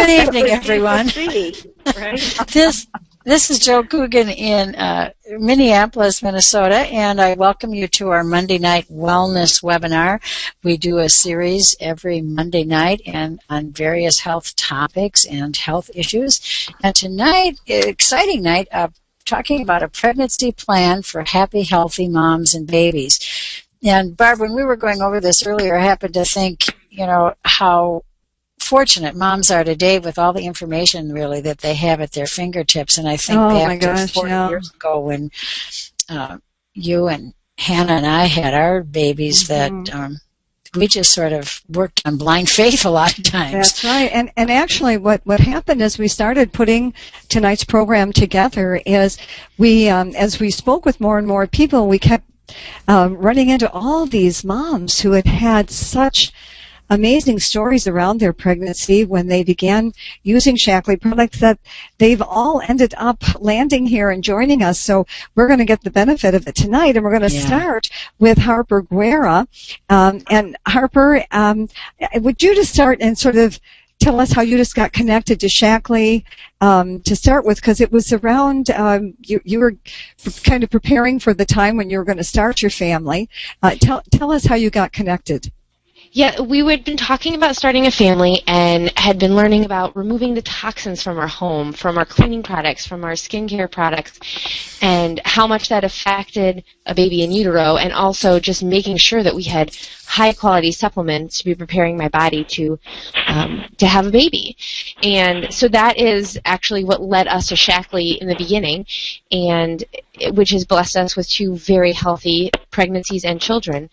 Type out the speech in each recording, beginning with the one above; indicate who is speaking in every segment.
Speaker 1: Good evening, everyone.
Speaker 2: Right?
Speaker 1: This is Joe Coogan in Minneapolis, Minnesota, and I welcome you to our Monday night wellness webinar. We do a series every Monday night and on various health topics and health issues. And tonight, exciting night, talking about a pregnancy plan for happy, healthy moms and babies. And Barb, when we were going over this earlier, I happened to think, how fortunate moms are today with all the information really that they have at their fingertips. And I think back to 40 years ago when you and Hannah and I had our babies that we just sort of worked on blind faith a lot of times.
Speaker 2: That's right. And actually what happened is we started putting tonight's program together is we, as we spoke with more and more people, we kept running into all these moms who had such amazing stories around their pregnancy when they began using Shaklee products that they've all ended up landing here and joining us. So we're going to get the benefit of it tonight, and we're going to start with Harper Guerra. And Harper, would you just start and sort of tell us how you just got connected to Shaklee to start with, because it was around, you were kind of preparing for the time when you were going to start your family. Tell us how you got connected.
Speaker 3: Yeah, we had been talking about starting a family and had been learning about removing the toxins from our home, from our cleaning products, from our skincare products, and how much that affected a baby in utero, and also just making sure that we had high-quality supplements to be preparing my body to have a baby. And so that is actually what led us to Shaklee in the beginning, and which has blessed us with 2 very healthy pregnancies and children.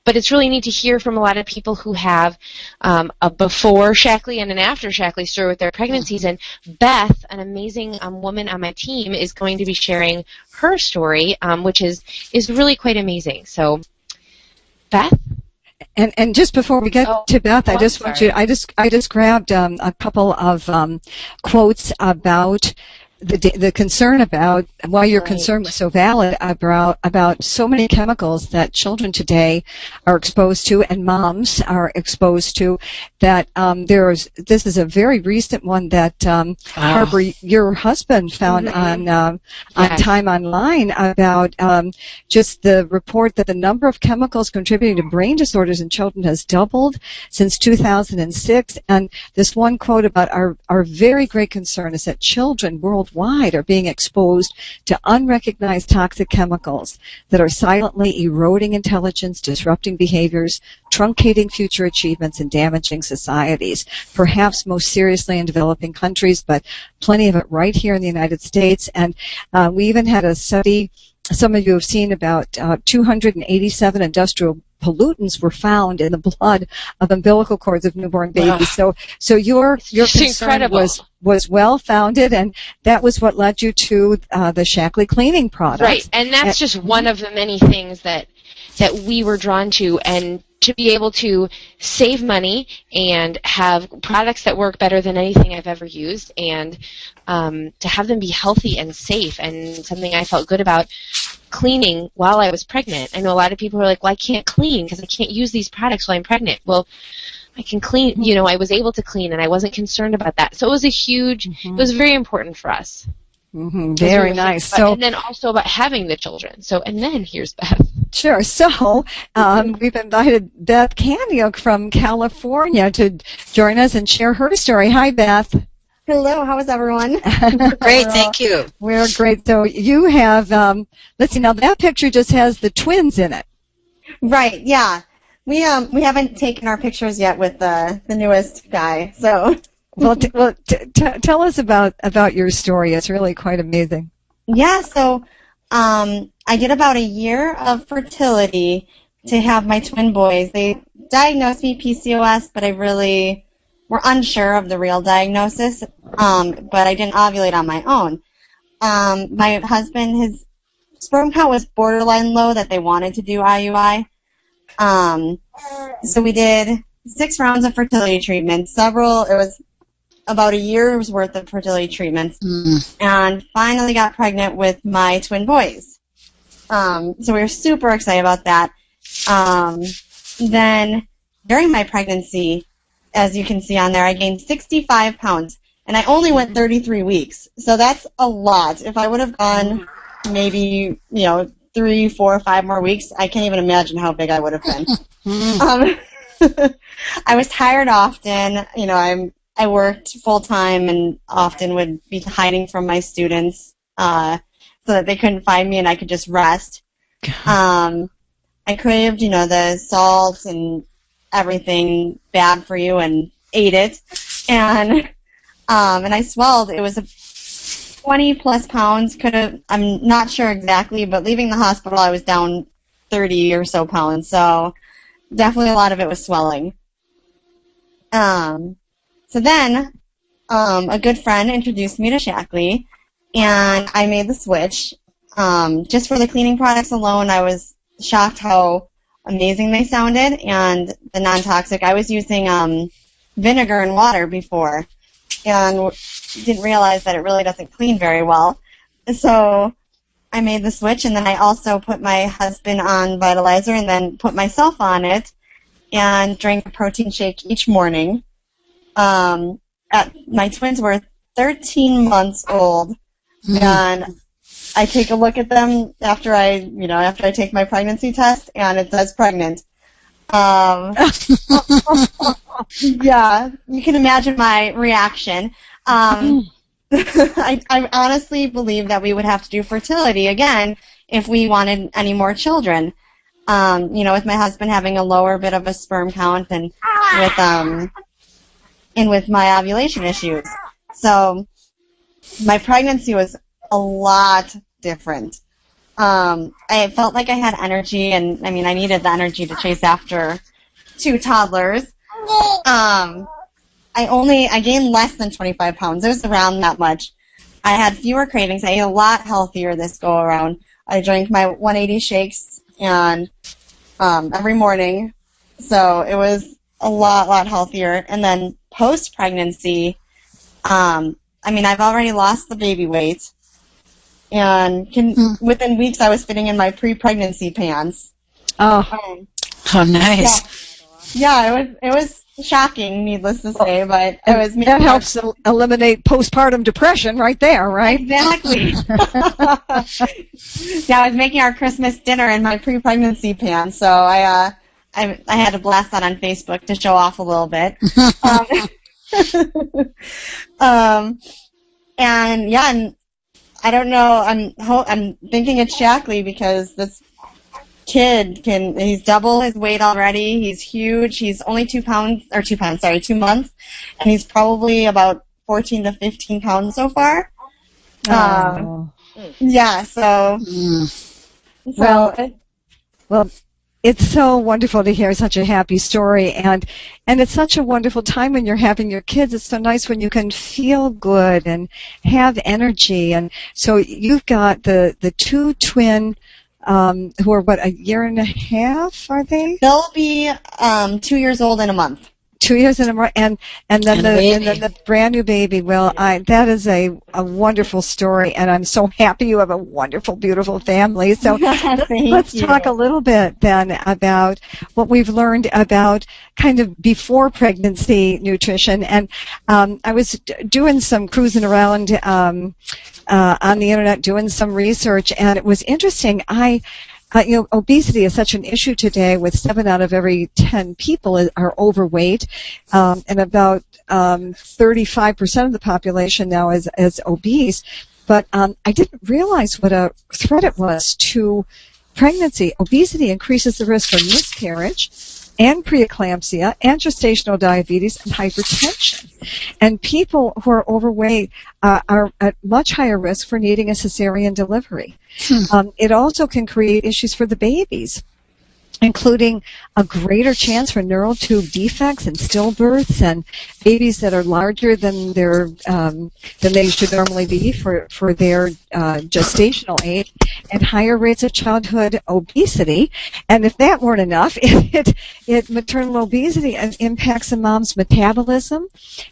Speaker 3: But it's really neat to hear from a lot of people who have a before Shaklee and an after Shaklee story with their pregnancies. And Beth, an amazing woman on my team, is going to be sharing her story, which is really quite amazing. So, Beth?
Speaker 2: And just before we get to Beth, I just grabbed a couple of quotes about the concern about why your concern was so valid about so many chemicals that children today are exposed to and moms are exposed to. That this is a very recent one that Harper, your husband, found on Time Online about just the report that the number of chemicals contributing to brain disorders in children has doubled since 2006. And this one quote about our very great concern is that children worldwide are being exposed to unrecognized toxic chemicals that are silently eroding intelligence, disrupting behaviors, truncating future achievements, and damaging societies, perhaps most seriously in developing countries, but plenty of it right here in the United States. And we even had a study, some of you have seen, about 287 industrial pollutants were found in the blood of umbilical cords of newborn babies. So your concern was well founded, and that was what led you to the Shaklee cleaning products.
Speaker 3: Right, and that's just one of the many things that we were drawn to, and to be able to save money and have products that work better than anything I've ever used, and to have them be healthy and safe, and something I felt good about cleaning while I was pregnant. I know a lot of people are like, well, I can't clean because I can't use these products while I'm pregnant. Well, I can clean, I was able to clean, and I wasn't concerned about that. So it was it was very important for us.
Speaker 2: Very nice.
Speaker 3: And then also about having the children. And then here's Beth.
Speaker 2: Sure. So we've invited Beth Kaniuk from California to join us and share her story. Hi, Beth.
Speaker 4: Hello. How is everyone?
Speaker 1: Great. Thank you.
Speaker 2: We're great. So you have, let's see, now that picture just has the twins in it.
Speaker 4: Right. Yeah. We haven't taken our pictures yet with the newest guy. So.
Speaker 2: Tell us about your story. It's really quite amazing.
Speaker 4: Yeah. So I did about a year of fertility to have my twin boys. They diagnosed me PCOS, but I really were unsure of the real diagnosis. But I didn't ovulate on my own. My husband, his sperm count was borderline low that they wanted to do IUI. So we did 6 rounds of fertility treatments. It was about a year's worth of fertility treatments, and finally got pregnant with my twin boys. So we were super excited about that. Then during my pregnancy, as you can see on there, I gained 65 pounds, and I only went 33 weeks. So that's a lot. If I would have gone maybe, 3, 4, 5 more weeks, I can't even imagine how big I would have been. I was tired often. I worked full-time and often would be hiding from my students so that they couldn't find me and I could just rest. I craved, the salt and everything bad for you and ate it. And I swelled. It was 20 plus pounds. I'm not sure exactly, but leaving the hospital I was down 30 or so pounds. So definitely a lot of it was swelling. So then a good friend introduced me to Shaklee, and I made the switch. Just for the cleaning products alone, I was shocked how amazing they sounded, and the non-toxic. I was using vinegar and water before, and didn't realize that it really doesn't clean very well. So I made the switch, and then I also put my husband on Vitalizer and then put myself on it and drank a protein shake each morning. My twins were 13 months old, and I take a look at them after I take my pregnancy test, and it says pregnant. Yeah, you can imagine my reaction. I honestly believe that we would have to do fertility again if we wanted any more children. With my husband having a lower bit of a sperm count and with my ovulation issues. So my pregnancy was a lot different. I felt like I had energy, and I needed the energy to chase after 2 toddlers. I gained less than 25 pounds. It was around that much. I had fewer cravings. I ate a lot healthier this go around. I drank my 180 shakes and every morning, so it was a lot healthier. And then post-pregnancy, I've already lost the baby weight, and within weeks I was fitting in my pre-pregnancy pants.
Speaker 1: Oh, nice.
Speaker 4: Yeah, it was shocking, needless to say, but it was.
Speaker 2: That helps eliminate postpartum depression right there, right?
Speaker 4: Exactly. Yeah, I was making our Christmas dinner in my pre-pregnancy pants, so I had to blast that on Facebook to show off a little bit. And I don't know. I'm thinking it's Shaklee because this kid he's double his weight already. He's huge. He's only 2 months, and he's probably about 14 to 15 pounds so far. Yeah. So.
Speaker 2: Well, it's so wonderful to hear such a happy story, and it's such a wonderful time when you're having your kids. It's so nice when you can feel good and have energy. And so you've got the 2 twin who are a year and a half, are they?
Speaker 4: They'll be 2 years old in a month.
Speaker 2: 2 years in a month, and then the brand new baby. Well, that is a wonderful story, and I'm so happy you have a wonderful, beautiful family. So let's talk a little bit then about what we've learned about kind of before pregnancy nutrition. And I was doing some cruising around on the internet, doing some research, and it was interesting. Obesity is such an issue today, with 7 out of every 10 people are overweight, and about 35% of the population now is obese. But I didn't realize what a threat it was to pregnancy. Obesity increases the risk for miscarriage and preeclampsia and gestational diabetes and hypertension. And people who are overweight are at much higher risk for needing a cesarean delivery. It also can create issues for the babies, including a greater chance for neural tube defects and stillbirths, and babies that are larger than they should normally be for their gestational age, and higher rates of childhood obesity. And if that weren't enough, maternal obesity impacts a mom's metabolism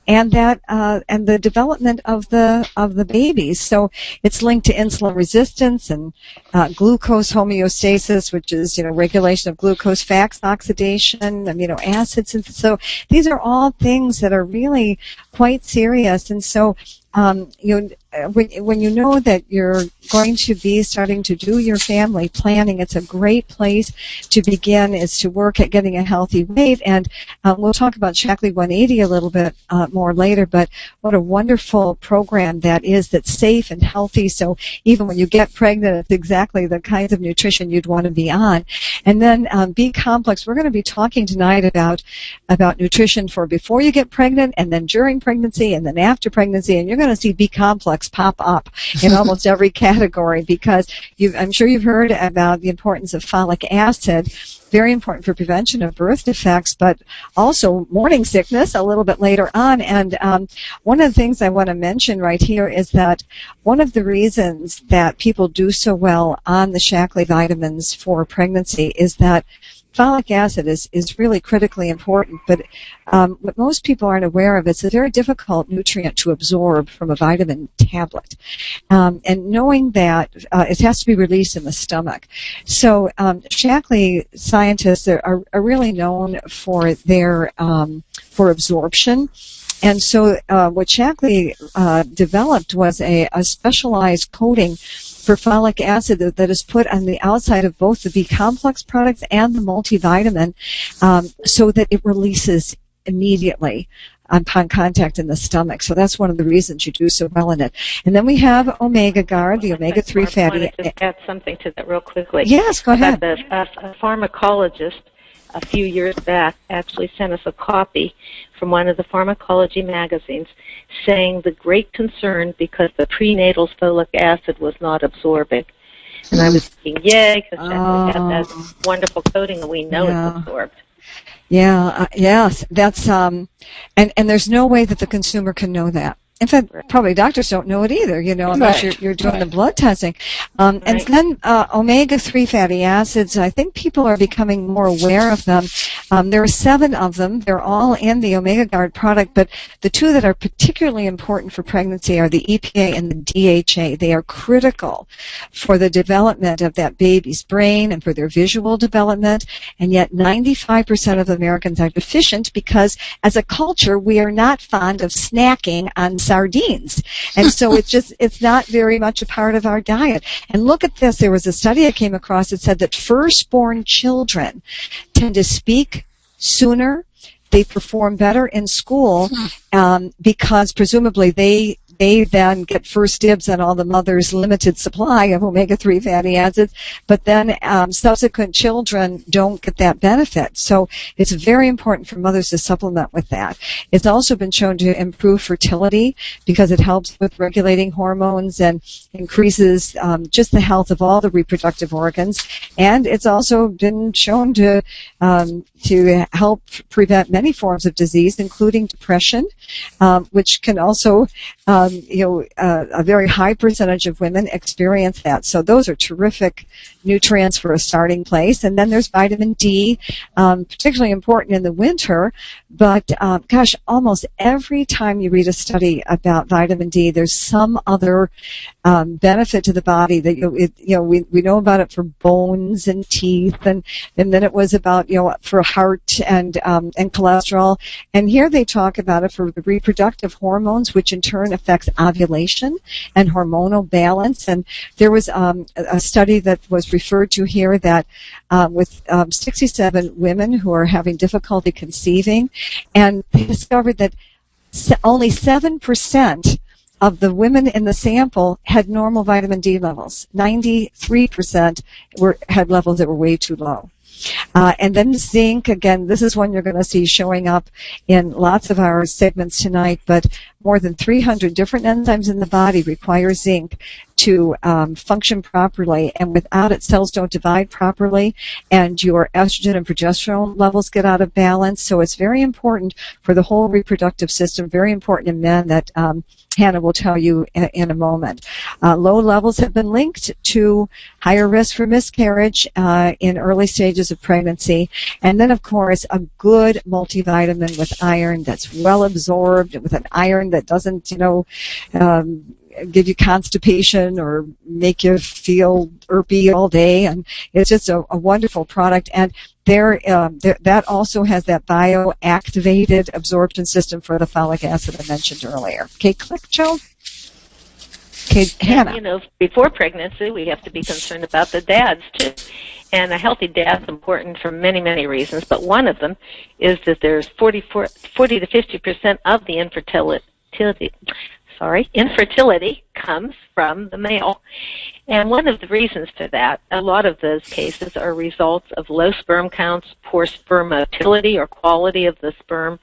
Speaker 2: and the development of the babies. So it's linked to insulin resistance and glucose homeostasis, which is regulation of glucose, fats oxidation, amino acids. And so these are all things that are really quite serious. And so when you know that you're going to be starting to do your family planning, it's a great place to begin, is to work at getting a healthy weight. And we'll talk about Shaklee 180 a little bit more later, but what a wonderful program that is, that's safe and healthy. So even when you get pregnant, it's exactly the kinds of nutrition you'd want to be on. And then B-complex, we're going to be talking tonight about nutrition for before you get pregnant, and then during pregnancy, and then after pregnancy, and you're going to see B-complex pop up in almost every category, because I'm sure you've heard about the importance of folic acid, very important for prevention of birth defects, but also morning sickness a little bit later on. And one of the things I want to mention right here is that one of the reasons that people do so well on the Shaklee vitamins for pregnancy is that folic acid is really critically important, but what most people aren't aware of, it's a very difficult nutrient to absorb from a vitamin tablet. And knowing that it has to be released in the stomach. So Shaklee scientists are really known for their for absorption. And so what Shaklee developed was a specialized coating for folic acid that is put on the outside of both the B-complex products and the multivitamin, so that it releases immediately upon contact in the stomach. So that's one of the reasons you do so well in it. And then we have Omega Guard, the omega-3 fatty.
Speaker 5: I want to just add something to that real quickly.
Speaker 2: Yes, go ahead.
Speaker 5: A pharmacologist a few years back actually sent us a copy from one of the pharmacology magazines saying the great concern because the prenatal folic acid was not absorbing. And I was thinking, yay, because Shaklee had that wonderful coating and we know it's absorbed.
Speaker 2: Yeah, yes, that's, and there's no way that the consumer can know that. In fact, probably doctors don't know it either, unless you're doing the blood testing. And then omega-3 fatty acids, I think people are becoming more aware of them. There are 7 of them. They're all in the Omega Guard product, but the 2 that are particularly important for pregnancy are the EPA and the DHA. They are critical for the development of that baby's brain and for their visual development, and yet 95% of Americans are deficient because, as a culture, we are not fond of snacking on sardines. And so it's not very much a part of our diet. And look at this. There was a study I came across that said that firstborn children tend to speak sooner. They perform better in school because presumably they then get first dibs on all the mother's limited supply of omega-3 fatty acids, but then subsequent children don't get that benefit. So it's very important for mothers to supplement with that. It's also been shown to improve fertility because it helps with regulating hormones and increases just the health of all the reproductive organs. And it's also been shown to help prevent many forms of disease, including depression, which can also a very high percentage of women experience that. So those are terrific nutrients for a starting place. And then there's vitamin D, particularly important in the winter. But, almost every time you read a study about vitamin D, there's some other benefit to the body that we know about it for bones and teeth, and then it was about for heart and cholesterol. And here they talk about it for the reproductive hormones, which in turn affects ovulation and hormonal balance. And there was a study that was referred to here that with 67 women who are having difficulty conceiving, and they discovered that only 7% of the women in the sample had normal vitamin D levels. 93% had levels that were way too low. And then zinc, again, this is one you're going to see showing up in lots of our segments tonight, but more than 300 different enzymes in the body require zinc to function properly, and without it, cells don't divide properly, and your estrogen and progesterone levels get out of balance. So it's very important for the whole reproductive system, very important in men that Hannah will tell you in a moment. Low levels have been linked to higher risk for miscarriage in early stages of pregnancy. And then, of course, a good multivitamin with iron that's well absorbed, with an iron that doesn't, give you constipation or make you feel irpy all day. And it's just a wonderful product. And that also has that bioactivated absorption system for the folic acid I mentioned earlier. Okay, click, Joe. Okay, Hannah.
Speaker 5: And, before pregnancy, we have to be concerned about the dads, too. And a healthy dad's important for many, many reasons, but one of them is that there's 40 to 50% of the infertility comes from the male. And one of the reasons for that, a lot of those cases are results of low sperm counts, poor sperm motility or quality of the sperm.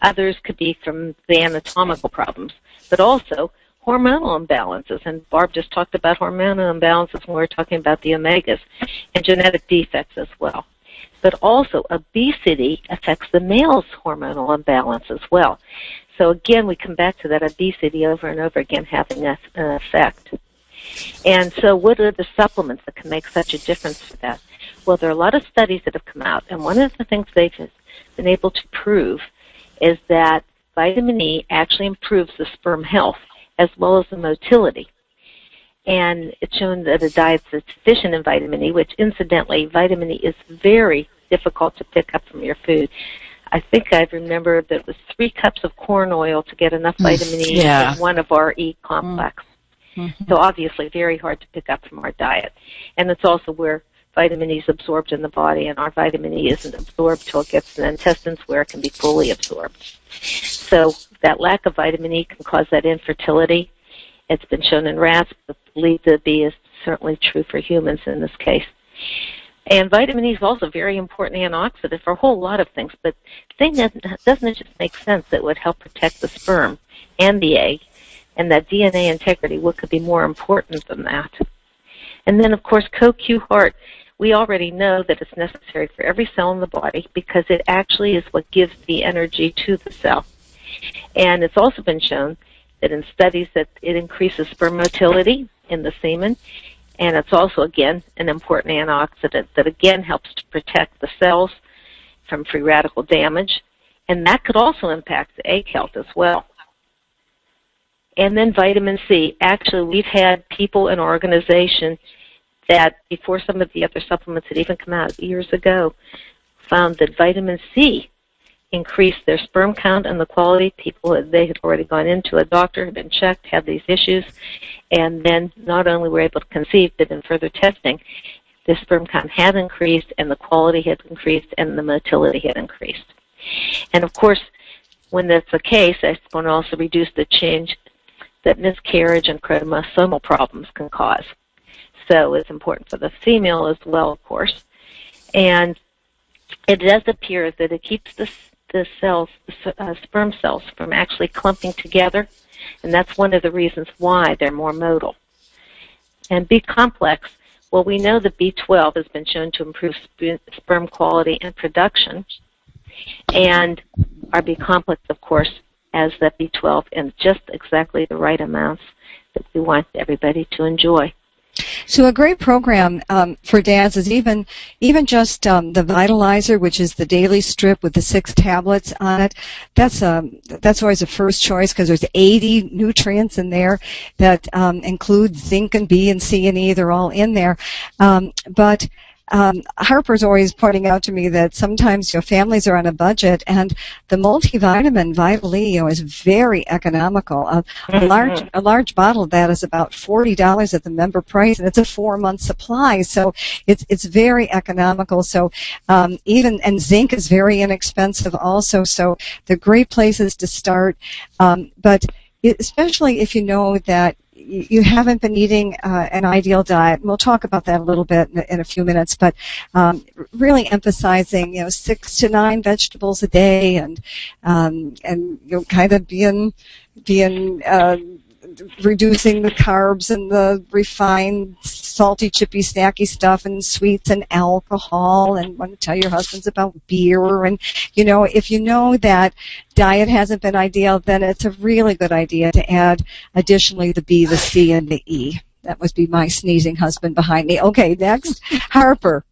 Speaker 5: Others could be from the anatomical problems, but also hormonal imbalances. And Barb just talked about hormonal imbalances when we were talking about the omegas, and genetic defects as well. But also obesity affects the male's hormonal imbalance as well. So again, we come back to that obesity over and over again having an effect. And so what are the supplements that can make such a difference for that? Well, there are a lot of studies that have come out, and one of the things they've been able to prove is that vitamin E actually improves the sperm health as well as the motility. And it's shown that a diet that's deficient in vitamin E, which incidentally, vitamin E is very difficult to pick up from your food. I think I remember that it was 3 cups of corn oil to get enough vitamin E in one of our E complex. Mm-hmm. So obviously very hard to pick up from our diet. And it's also where vitamin E is absorbed in the body, and our vitamin E isn't absorbed till it gets to the intestines where it can be fully absorbed. So that lack of vitamin E can cause that infertility. It's been shown in rats, but believed to be is certainly true for humans in this case. And vitamin E is also very important antioxidant for a whole lot of things, but the thing that doesn't it just make sense that it would help protect the sperm and the egg, and that DNA integrity, what could be more important than that? And then, of course, CoQ Heart. We already know that it's necessary for every cell in the body because it actually is what gives the energy to the cell. And it's also been shown that in studies that it increases sperm motility in the semen, and it's also, again, an important antioxidant that, again, helps to protect the cells from free radical damage, and that could also impact the egg health as well. And then vitamin C. Actually, we've had people in our organization that, before some of the other supplements had even come out years ago, found that vitamin C increased their sperm count and the quality. People, they had already gone into a doctor, had been checked, had these issues, and then not only were able to conceive, but in further testing, the sperm count had increased and the quality had increased and the motility had increased. And of course, when that's the case, it's going to also reduce the change that miscarriage and chromosomal problems can cause. So it's important for the female as well, of course. And it does appear that it keeps the cells, sperm cells, from actually clumping together, and that's one of the reasons why they're more motile. And B-complex, well, we know that B12 has been shown to improve sperm quality and production, and our B-complex, of course, has that B12 in just exactly the right amounts that we want everybody to enjoy.
Speaker 2: So a great program for dads is even just the Vitalizer, which is the daily strip with the 6 tablets on it. That's always a first choice because there's 80 nutrients in there that include zinc and B and C and E. They're all in there, but Harper's always pointing out to me that sometimes families are on a budget, and the multivitamin Vital E is very economical. A large bottle of that is about $40 at the member price, and it's a 4-month supply, so it's very economical. So and zinc is very inexpensive also. So they're great places to start, but especially if you know that you haven't been eating an ideal diet. And we'll talk about that a little bit in a few minutes, but really emphasizing 6 to 9 vegetables a day, and kind of being reducing the carbs and the refined, salty, chippy, snacky stuff and sweets and alcohol, and want to tell your husbands about beer. And, if you know that diet hasn't been ideal, then it's a really good idea to add additionally the B, the C, and the E. That must be my sneezing husband behind me. Okay, next. Harper.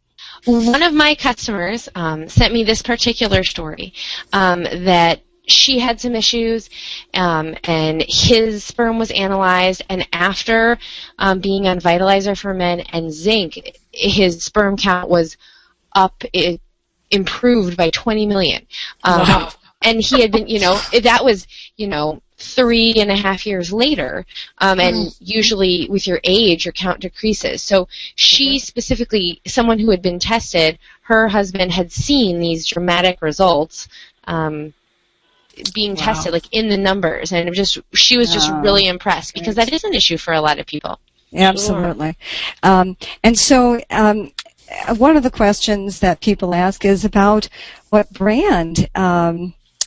Speaker 3: One of my customers sent me this particular story that she had some issues, and his sperm was analyzed, and after being on Vitalizer for Men and zinc, his sperm count was improved by 20 million.
Speaker 1: Wow.
Speaker 3: And he had been, that was, 3.5 years later, and usually with your age, your count decreases. So she specifically, someone who had been tested, her husband had seen these dramatic results, being tested, like in the numbers, and she was just really impressed, because that is an issue for a lot of people.
Speaker 2: Absolutely. And so one of the questions that people ask is about what brand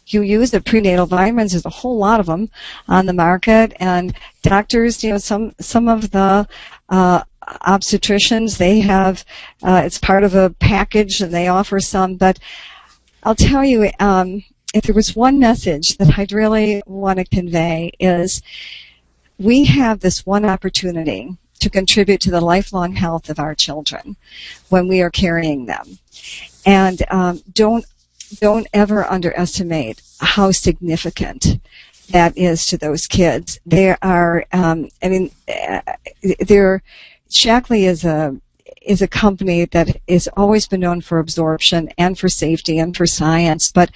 Speaker 2: you use of prenatal vitamins. There's a whole lot of them on the market, and doctors, some of the obstetricians, they have, it's part of a package, and they offer some, but I'll tell you, if there was one message that I'd really want to convey, is we have this one opportunity to contribute to the lifelong health of our children when we are carrying them. And don't ever underestimate how significant that is to those kids. There are, Shaklee is a company that has always been known for absorption and for safety and for science, but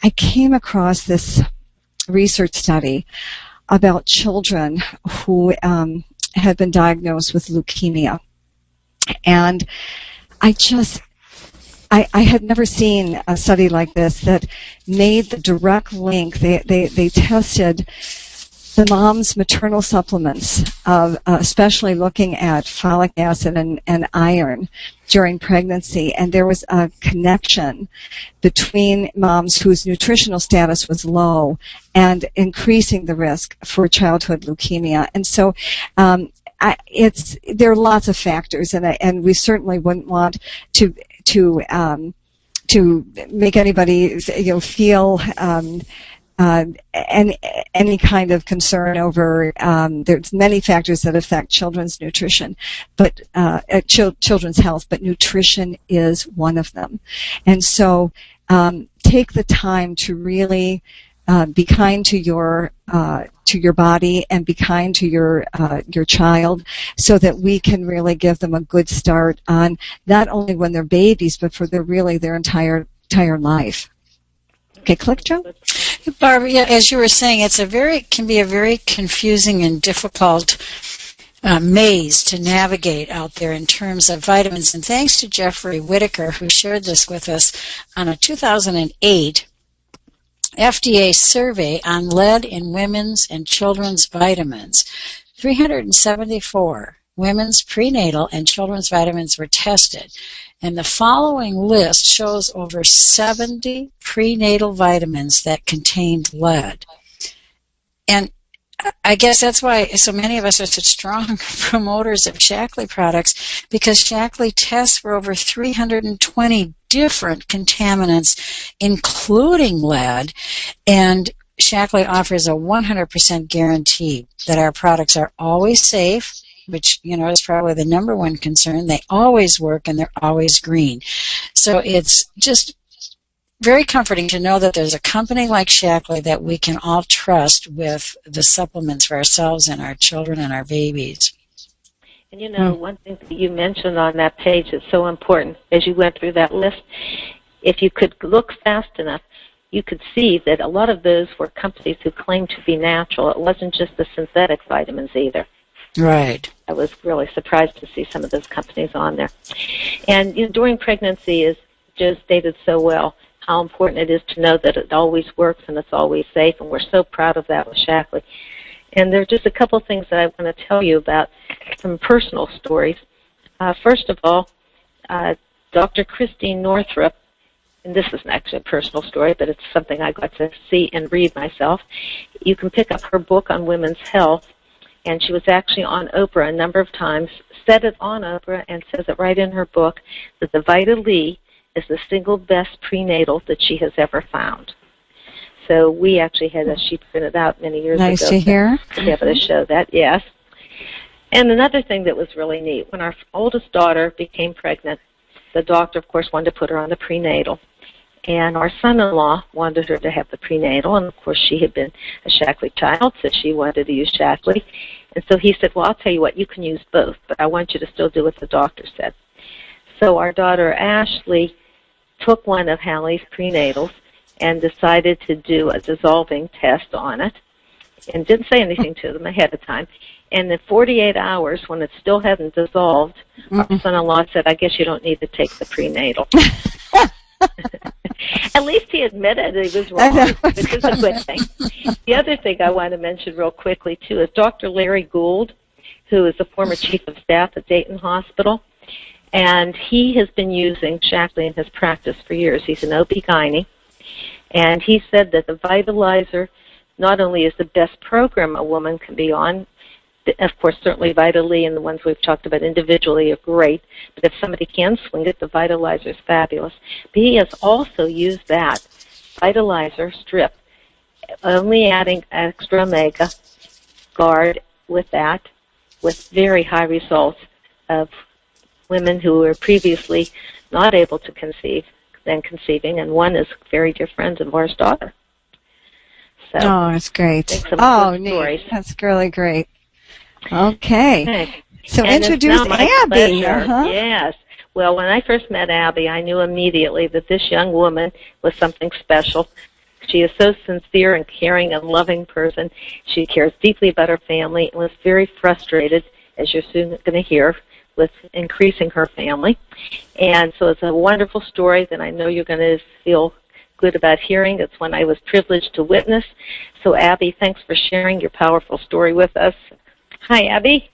Speaker 2: I came across this research study about children who had been diagnosed with leukemia. And I had never seen a study like this that made the direct link. They tested the mom's maternal supplements, especially looking at folic acid and iron during pregnancy, and there was a connection between moms whose nutritional status was low and increasing the risk for childhood leukemia. And so there are lots of factors, and we certainly wouldn't want to make anybody feel any kind of concern over. There's many factors that affect children's nutrition, but children's health, but nutrition is one of them. And so take the time to really be kind to your body, and be kind to your child, so that we can really give them a good start on not only when they're babies, but for their entire life. Okay, click, Joe.
Speaker 1: Barbara, as you were saying, can be a very confusing and difficult maze to navigate out there in terms of vitamins. And thanks to Jeffrey Whitaker, who shared this with us on a 2008 FDA survey on lead in women's and children's vitamins. 374 women's prenatal and children's vitamins were tested. And the following list shows over 70 prenatal vitamins that contained lead. And I guess that's why so many of us are such strong promoters of Shaklee products, because Shaklee tests for over 320 different contaminants, including lead, and Shaklee offers a 100% guarantee that our products are always safe, which, is probably the number one concern. They always work, and they're always green. So it's just very comforting to know that there's a company like Shaklee that we can all trust with the supplements for ourselves and our children and our babies.
Speaker 5: And one thing that you mentioned on that page is so important. As you went through that list, if you could look fast enough, you could see that a lot of those were companies who claimed to be natural. It wasn't just the synthetic vitamins either.
Speaker 1: Right.
Speaker 5: I was really surprised to see some of those companies on there. And during pregnancy, as Joe stated so well, how important it is to know that it always works and it's always safe, and we're so proud of that with Shaklee. And there are just a couple of things that I want to tell you about some personal stories. First of all, Dr. Christine Northrup, and this isn't actually a personal story, but it's something I got to see and read myself. You can pick up her book on women's health, and she was actually on Oprah a number of times, said it on Oprah, and says it right in her book that the Vita-Lee is the single best prenatal that she has ever found. So we actually had a sheet printed out many years ago.
Speaker 2: Nice to hear.
Speaker 5: To be able to show that, yes. And another thing that was really neat, when our oldest daughter became pregnant, the doctor, of course, wanted to put her on the prenatal. And our son-in-law wanted her to have the prenatal, and of course she had been a Shaklee child, so she wanted to use Shaklee. And so he said, well, I'll tell you what, you can use both, but I want you to still do what the doctor said. So our daughter Ashley took one of Hallie's prenatals and decided to do a dissolving test on it, and didn't say anything to them ahead of time. And in 48 hours, when it still hadn't dissolved, our son-in-law said, I guess you don't need to take the prenatal. At least he admitted he was wrong, which is a good thing. The other thing I want to mention real quickly, too, is Dr. Larry Gould, who is the former chief of staff at Dayton Hospital, and he has been using Shaklee in his practice for years. He's an OB-GYN, and he said that the Vitalizer not only is the best program a woman can be on, of course, certainly Vita-Lee and the ones we've talked about individually are great, but if somebody can swing it, the Vitalizer is fabulous. But he has also used that Vitalizer strip, only adding extra omega guard with that, with very high results of women who were previously not able to conceive, then conceiving, and one is a very dear friend of ours daughter. So,
Speaker 2: oh, that's great. Oh, neat. Stories. That's really great. Okay. So
Speaker 5: and
Speaker 2: introduce Abby.
Speaker 5: Yes. Well, when I first met Abby, I knew immediately that this young woman was something special. She is so sincere and caring and loving person. She cares deeply about her family and was very frustrated, as you're soon going to hear, with increasing her family. And so it's a wonderful story that I know you're going to feel good about hearing. It's one I was privileged to witness. So, Abby, thanks for sharing your powerful story with us. Hi, Abby.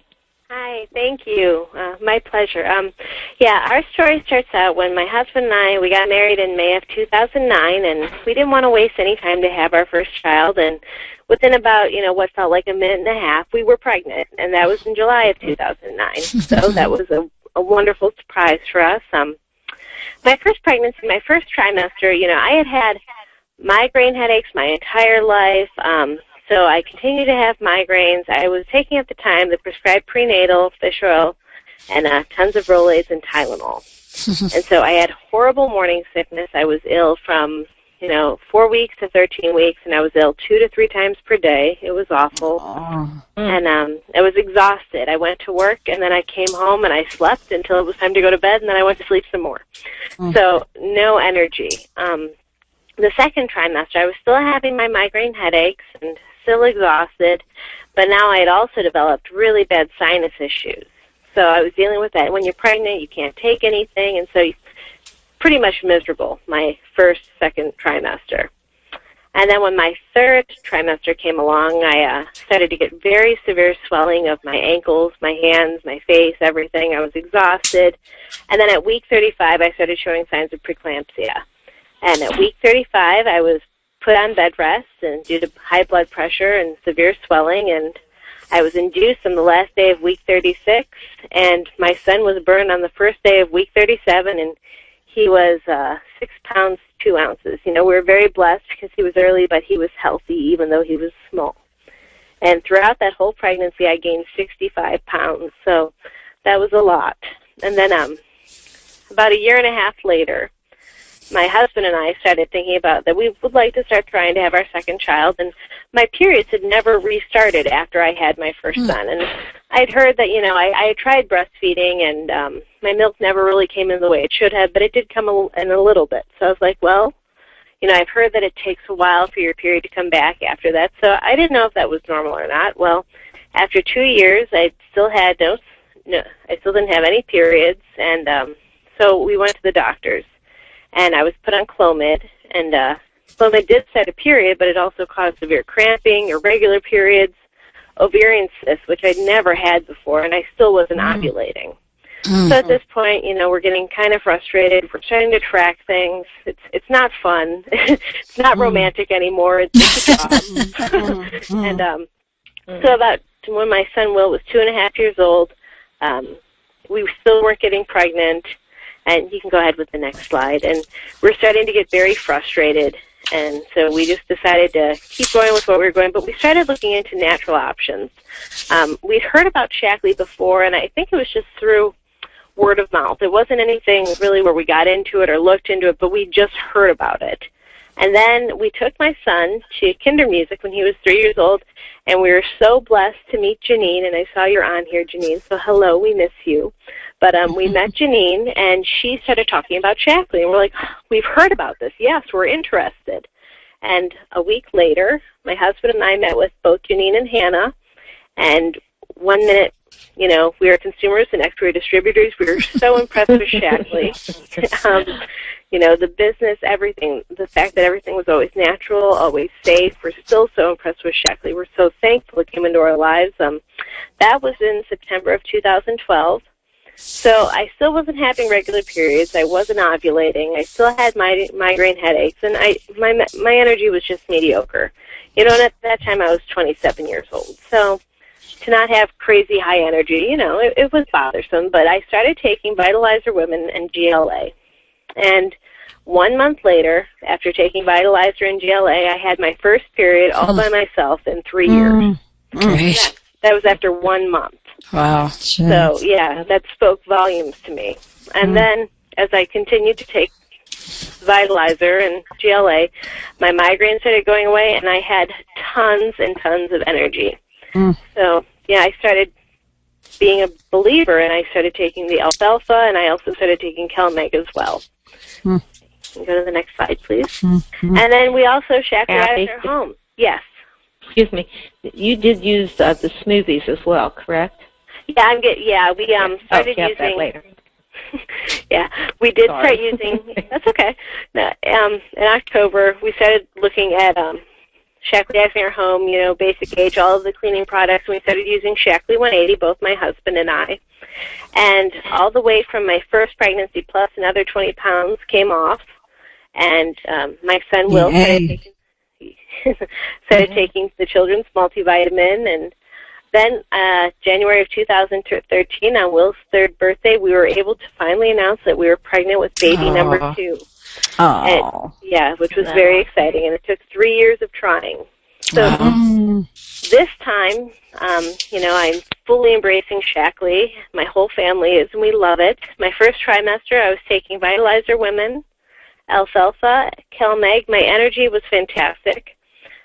Speaker 6: Hi, thank you. My pleasure. Our story starts out when my husband and I, we got married in May of 2009, and we didn't want to waste any time to have our first child, and within about, what felt like a minute and a half, we were pregnant, and that was in July of 2009. So that was a wonderful surprise for us. My first pregnancy, my first trimester, I had migraine headaches my entire life. So I continued to have migraines. I was taking at the time the prescribed prenatal, fish oil, and tons of Rolaids and Tylenol. And so I had horrible morning sickness. I was ill from, 4 weeks to 13 weeks, and I was ill 2 to 3 times per day. It was awful. And I was exhausted. I went to work, and then I came home, and I slept until it was time to go to bed, and then I went to sleep some more. So no energy. The second trimester, I was still having my migraine headaches and still exhausted, but now I had also developed really bad sinus issues. So I was dealing with that. When you're pregnant, you can't take anything, and so you're pretty much miserable my second trimester. And then when my third trimester came along, I started to get very severe swelling of my ankles, my hands, my face, everything. I was exhausted. And then at week 35, I started showing signs of preeclampsia. And at week 35, I was put on bed rest and due to high blood pressure and severe swelling, and I was induced on the last day of week 36, and my son was born on the first day of week 37, and he was 6 pounds 2 ounces. We were very blessed because he was early, but he was healthy even though he was small. And throughout that whole pregnancy, I gained 65 pounds, so that was a lot. And then about a year and a half later, my husband and I started thinking about that we would like to start trying to have our second child, and my periods had never restarted after I had my first son. And I'd heard that, I tried breastfeeding, and my milk never really came in the way it should have, but it did come in a little bit. So I was like, well, I've heard that it takes a while for your period to come back after that, so I didn't know if that was normal or not. Well, after 2 years, I still had I still didn't have any periods, and so we went to the doctors. And I was put on Clomid, and Clomid did set a period, but it also caused severe cramping, irregular periods, ovarian cyst, which I'd never had before, and I still wasn't ovulating. So at this point, we're getting kind of frustrated. We're starting to track things. It's not fun. It's not romantic anymore. It's a job. And so about when my son Will was 2.5 years old, we still weren't getting pregnant. And you can go ahead with the next slide. And we're starting to get very frustrated. And so we just decided to keep going with what we were going. But we started looking into natural options. We'd heard about Shaklee before, and I think it was just through word of mouth. It wasn't anything really where we got into it or looked into it, but we just heard about it. And then we took my son to Kindermusik when he was 3 years old, and we were so blessed to meet Janine, and I saw you're on here, Janine, so hello, we miss you. But we met Janine, and she started talking about Shaklee, and we're like, we've heard about this. Yes, we're interested. And a week later, my husband and I met with both Janine and Hannah, and 1 minute, we were consumers, the next we were distributors. We were so impressed with Shaklee. The business, everything, the fact that everything was always natural, always safe. We're still so impressed with Shaklee. We're so thankful it came into our lives. That was in September of 2012. So I still wasn't having regular periods. I wasn't ovulating. I still had migraine headaches, and my energy was just mediocre. And at that time I was 27 years old. So to not have crazy high energy, it was bothersome. But I started taking Vitalizer Women and GLA. And 1 month later, after taking Vitalizer and GLA, I had my first period all by myself in 3 years.
Speaker 1: Great.
Speaker 6: Yeah, that was after 1 month.
Speaker 1: Wow.
Speaker 6: So, yeah, that spoke volumes to me. And then as I continued to take Vitalizer and GLA, my migraine started going away, and I had tons and tons of energy. So, yeah, I started being a believer, and I started taking the alfalfa, and I also started taking CalMag as well. Go to the next slide, please. And then we also Shaklee our home. Yes.
Speaker 5: Excuse me. You did use the smoothies as well, correct?
Speaker 6: Yeah, we started using
Speaker 5: that later.
Speaker 6: Yeah, we did start using. That's okay. In October, we started looking at Shaklee Our Home, Basic Age, all of the cleaning products, and we started using Shaklee 180, both my husband and I. And all the way from my first pregnancy plus another 20 pounds came off, and my son Will started taking the children's multivitamin, and then January of 2013, on Will's 3rd birthday, we were able to finally announce that we were pregnant with baby number 2. Which was very exciting, and it took 3 years of trying. So this time, I'm fully embracing Shaklee. My whole family is, and we love it. My first trimester, I was taking Vitalizer Women, alfalfa, CalMag. My energy was fantastic.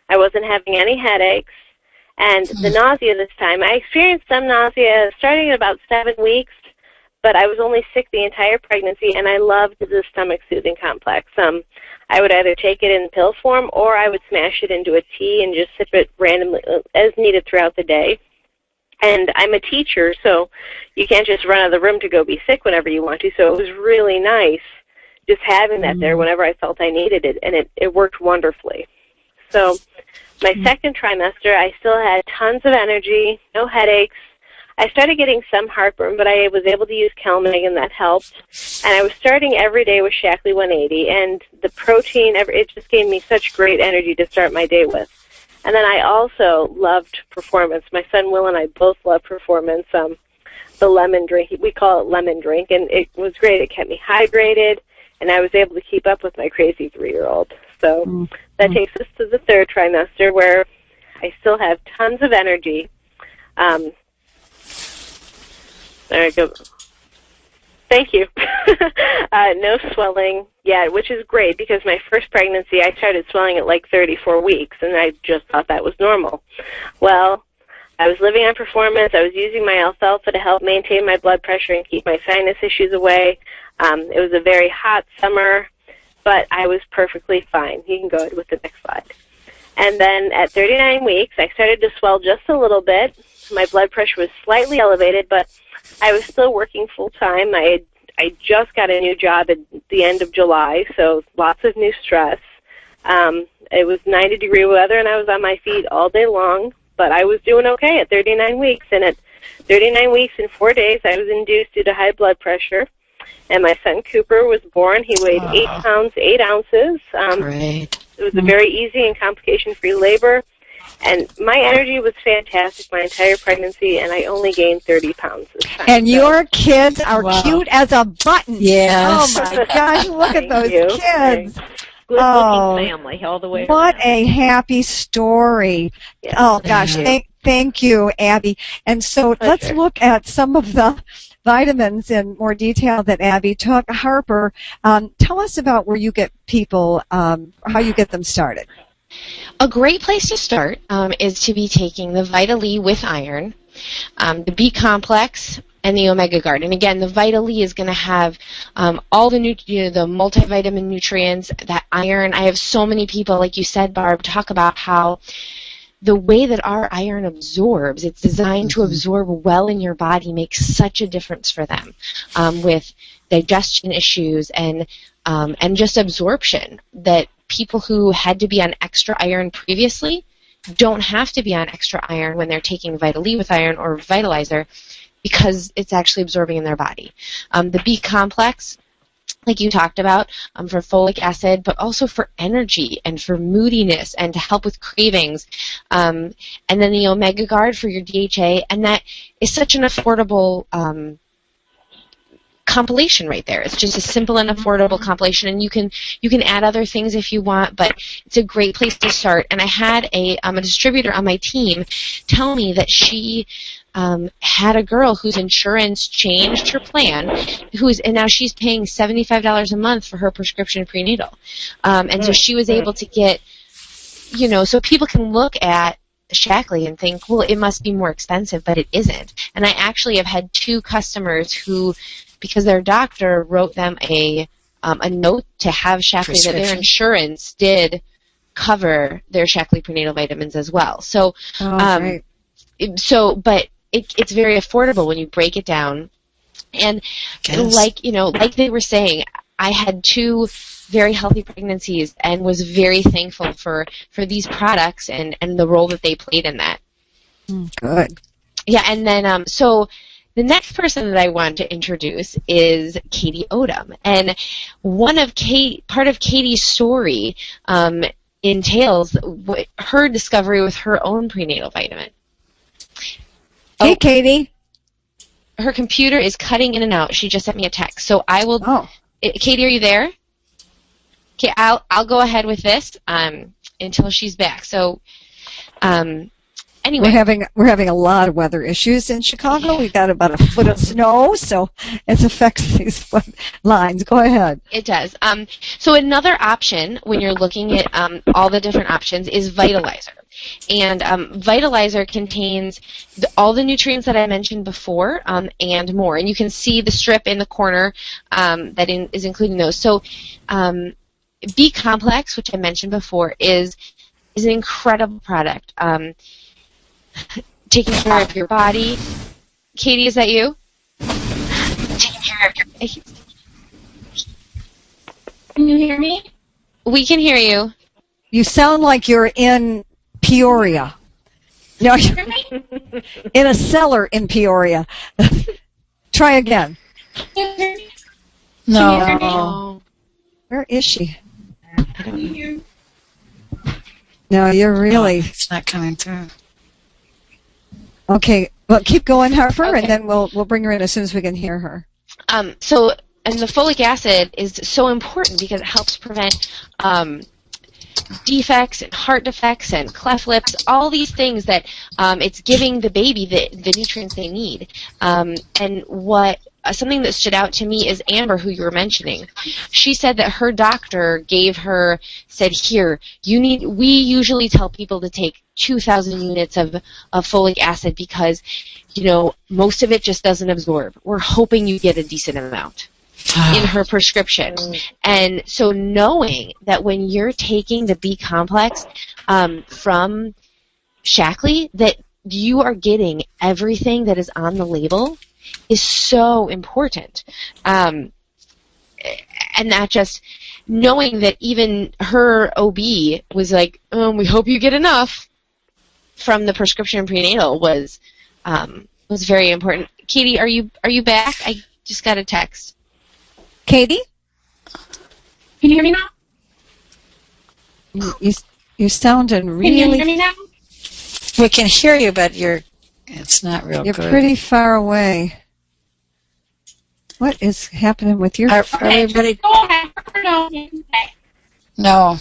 Speaker 6: I wasn't having any headaches. And the nausea this time, I experienced some nausea starting at about 7 weeks, but I was only sick the entire pregnancy, and I loved the stomach soothing complex. I would either take it in pill form, or I would smash it into a tea and just sip it randomly as needed throughout the day. And I'm a teacher, so you can't just run out of the room to go be sick whenever you want to, so it was really nice just having that there whenever I felt I needed it, and it worked wonderfully. So my second trimester, I still had tons of energy, no headaches. I started getting some heartburn, but I was able to use CalMag, and that helped. And I was starting every day with Shaklee 180, and the protein, it just gave me such great energy to start my day with. And then I also loved Performance. My son Will and I both love Performance. The lemon drink, we call it lemon drink, and it was great. It kept me hydrated, and I was able to keep up with my crazy 3-year-old. So that takes us to the 3rd trimester, where I still have tons of energy. There I go. Thank you. No swelling yet, which is great, because my first pregnancy, I started swelling at like 34 weeks, and I just thought that was normal. Well, I was living on Performance. I was using my alfalfa to help maintain my blood pressure and keep my sinus issues away. It was a very hot summer, but I was perfectly fine. You can go ahead with the next slide. And then at 39 weeks, I started to swell just a little bit. My blood pressure was slightly elevated, but I was still working full-time. I just got a new job at the end of July, so lots of new stress. It was 90-degree weather, and I was on my feet all day long. but I was doing okay at 39 weeks. And at 39 weeks and 4 days, I was induced due to high blood pressure. And my son Cooper was born. He weighed 8 pounds, 8 ounces.
Speaker 1: Great.
Speaker 6: It was a very easy and complication-free labor. And my energy was fantastic my entire pregnancy, and I only gained 30 pounds this time.
Speaker 2: And your kids are cute as a button.
Speaker 1: Yes.
Speaker 2: Oh, my gosh, look at those
Speaker 6: you.
Speaker 2: kids.
Speaker 5: Good-looking family all the way
Speaker 2: What
Speaker 5: around.
Speaker 2: a happy story.
Speaker 6: Yes.
Speaker 2: Oh, gosh, thank you, Abby. And so let's look at some of the vitamins in more detail that Abby took. Harper, tell us about where you get people, how you get them started.
Speaker 3: A great place to start is to be taking the Vita-E with iron, the B-complex, and the Omega Guard. And again, the Vita-E is going to have all the the multivitamin nutrients, that iron. I have so many people, like you said, Barb, talk about how the way that our iron absorbs, it's designed to absorb well in your body, makes such a difference for them with digestion issues and just absorption, that people who had to be on extra iron previously don't have to be on extra iron when they're taking Vita-E with iron or Vitalizer, because it's actually absorbing in their body. The B-complex, like you talked about, for folic acid, but also for energy and for moodiness and to help with cravings. And then the Omega Guard for your DHA, and that is such an affordable compilation right there. It's just a simple and affordable compilation, and you can add other things if you want, but it's a great place to start. And I had a distributor on my team tell me that she had a girl whose insurance changed her plan, and now she's paying $75 a month for her prescription prenatal. And so she was able to get, so people can look at Shaklee and think, well, it must be more expensive, but it isn't. And I actually have had 2 customers who, because their doctor wrote them a note to have Shaklee, that their insurance did cover their Shaklee prenatal vitamins as well. So,
Speaker 2: Great.
Speaker 3: But it's very affordable when you break it down. And like they were saying, I had 2 very healthy pregnancies and was very thankful for these products and the role that they played in that.
Speaker 2: Good.
Speaker 3: Yeah, and then so the next person that I want to introduce is Katie Odom, and part of Katie's story entails her discovery with her own prenatal vitamin.
Speaker 2: Hey, Katie.
Speaker 3: Her computer is cutting in and out. She just sent me a text, so I will.
Speaker 2: Oh.
Speaker 3: Katie, are you there? Okay, I'll go ahead with this until she's back. So, anyway,
Speaker 2: we're having a lot of weather issues in Chicago. We've got about a foot of snow, so it affects these lines. Go ahead.
Speaker 3: It does. So another option when you're looking at all the different options is Vitalizer. And Vitalizer contains all the nutrients that I mentioned before and more. And you can see the strip in the corner that is including those. So B-complex, which I mentioned before, is an incredible product. Taking care of your body. Katie, is that you? Taking care of your... Can you hear me? We can hear you.
Speaker 2: You sound like you're in Peoria. No, in a cellar in Peoria. Try again.
Speaker 1: No.
Speaker 2: Where is she? No, you're really...
Speaker 1: It's not coming through.
Speaker 2: Okay, well, keep going, Harper,
Speaker 3: Okay.
Speaker 2: and then we'll bring her in as soon as we can hear her.
Speaker 3: And the folic acid is so important because it helps prevent defects and heart defects and cleft lips, all these things that it's giving the baby the nutrients they need. And something that stood out to me is Amber, who you were mentioning. She said that her doctor said, here, we usually tell people to take 2,000 units of folic acid because, most of it just doesn't absorb. We're hoping you get a decent amount in her prescription. And so knowing that when you're taking the B-complex from Shaklee, that you are getting everything that is on the label is so important. And not just knowing that even her OB was like, we hope you get enough. from the prescription prenatal was very important. Katie, are you back? I just got a text.
Speaker 2: Katie?
Speaker 7: Can you hear me now?
Speaker 2: You sounded really...
Speaker 7: Can you hear me now?
Speaker 1: We can hear you, but it's not real
Speaker 2: You're
Speaker 1: good.
Speaker 2: pretty far away. What is happening with your...
Speaker 1: Everybody...
Speaker 7: Go ahead. No, you can say.
Speaker 1: No.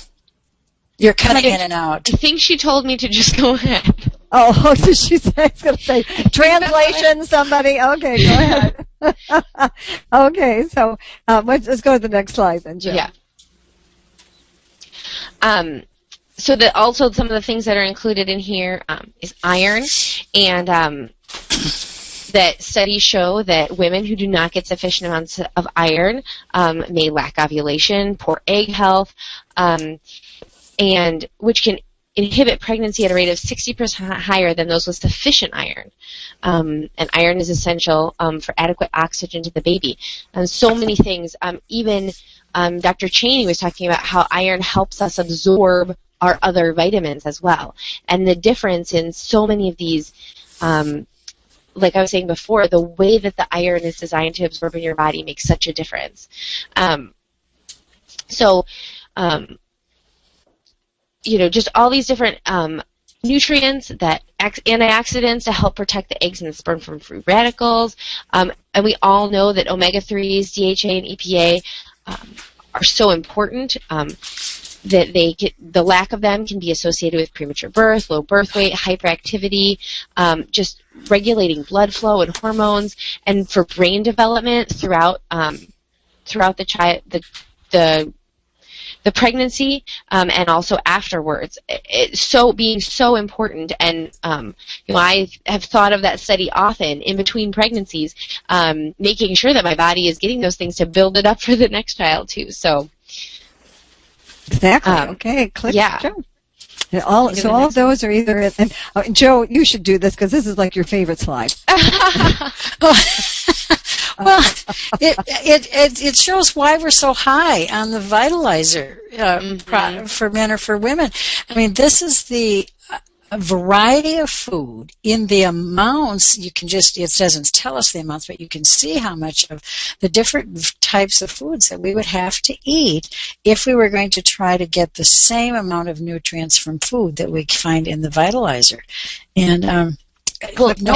Speaker 1: You're cutting in and out.
Speaker 3: I think she told me to just go ahead.
Speaker 2: Oh, did she say? I was going to say, translation, somebody. Okay, go ahead. Okay, so let's go to the next slide then, Jill.
Speaker 3: Yeah. So also some of the things that are included in here is iron, and that studies show that women who do not get sufficient amounts of iron may lack ovulation, poor egg health, and which can inhibit pregnancy at a rate of 60% higher than those with sufficient iron. And iron is essential for adequate oxygen to the baby. And so many things, even Dr. Cheney was talking about how iron helps us absorb our other vitamins as well. And the difference in so many of these, like I was saying before, the way that the iron is designed to absorb in your body makes such a difference. Just all these different nutrients, that antioxidants to help protect the eggs and the sperm from free radicals. And we all know that omega-3s, DHA, and EPA are so important that the lack of them can be associated with premature birth, low birth weight, hyperactivity, just regulating blood flow and hormones, and for brain development throughout the pregnancy, and also afterwards. It's being so important, and I have thought of that study often in between pregnancies, making sure that my body is getting those things to build it up for the next child too. So
Speaker 2: exactly. Okay, click.
Speaker 3: Yeah.
Speaker 2: Joe. All of those are either. And Joe, you should do this because this is like your favorite slide.
Speaker 1: Well, it shows why we're so high on the vitalizer for men or for women. I mean, this is the variety of food in the amounts. You can it doesn't tell us the amounts, but you can see how much of the different types of foods that we would have to eat if we were going to try to get the same amount of nutrients from food that we find in the vitalizer. And no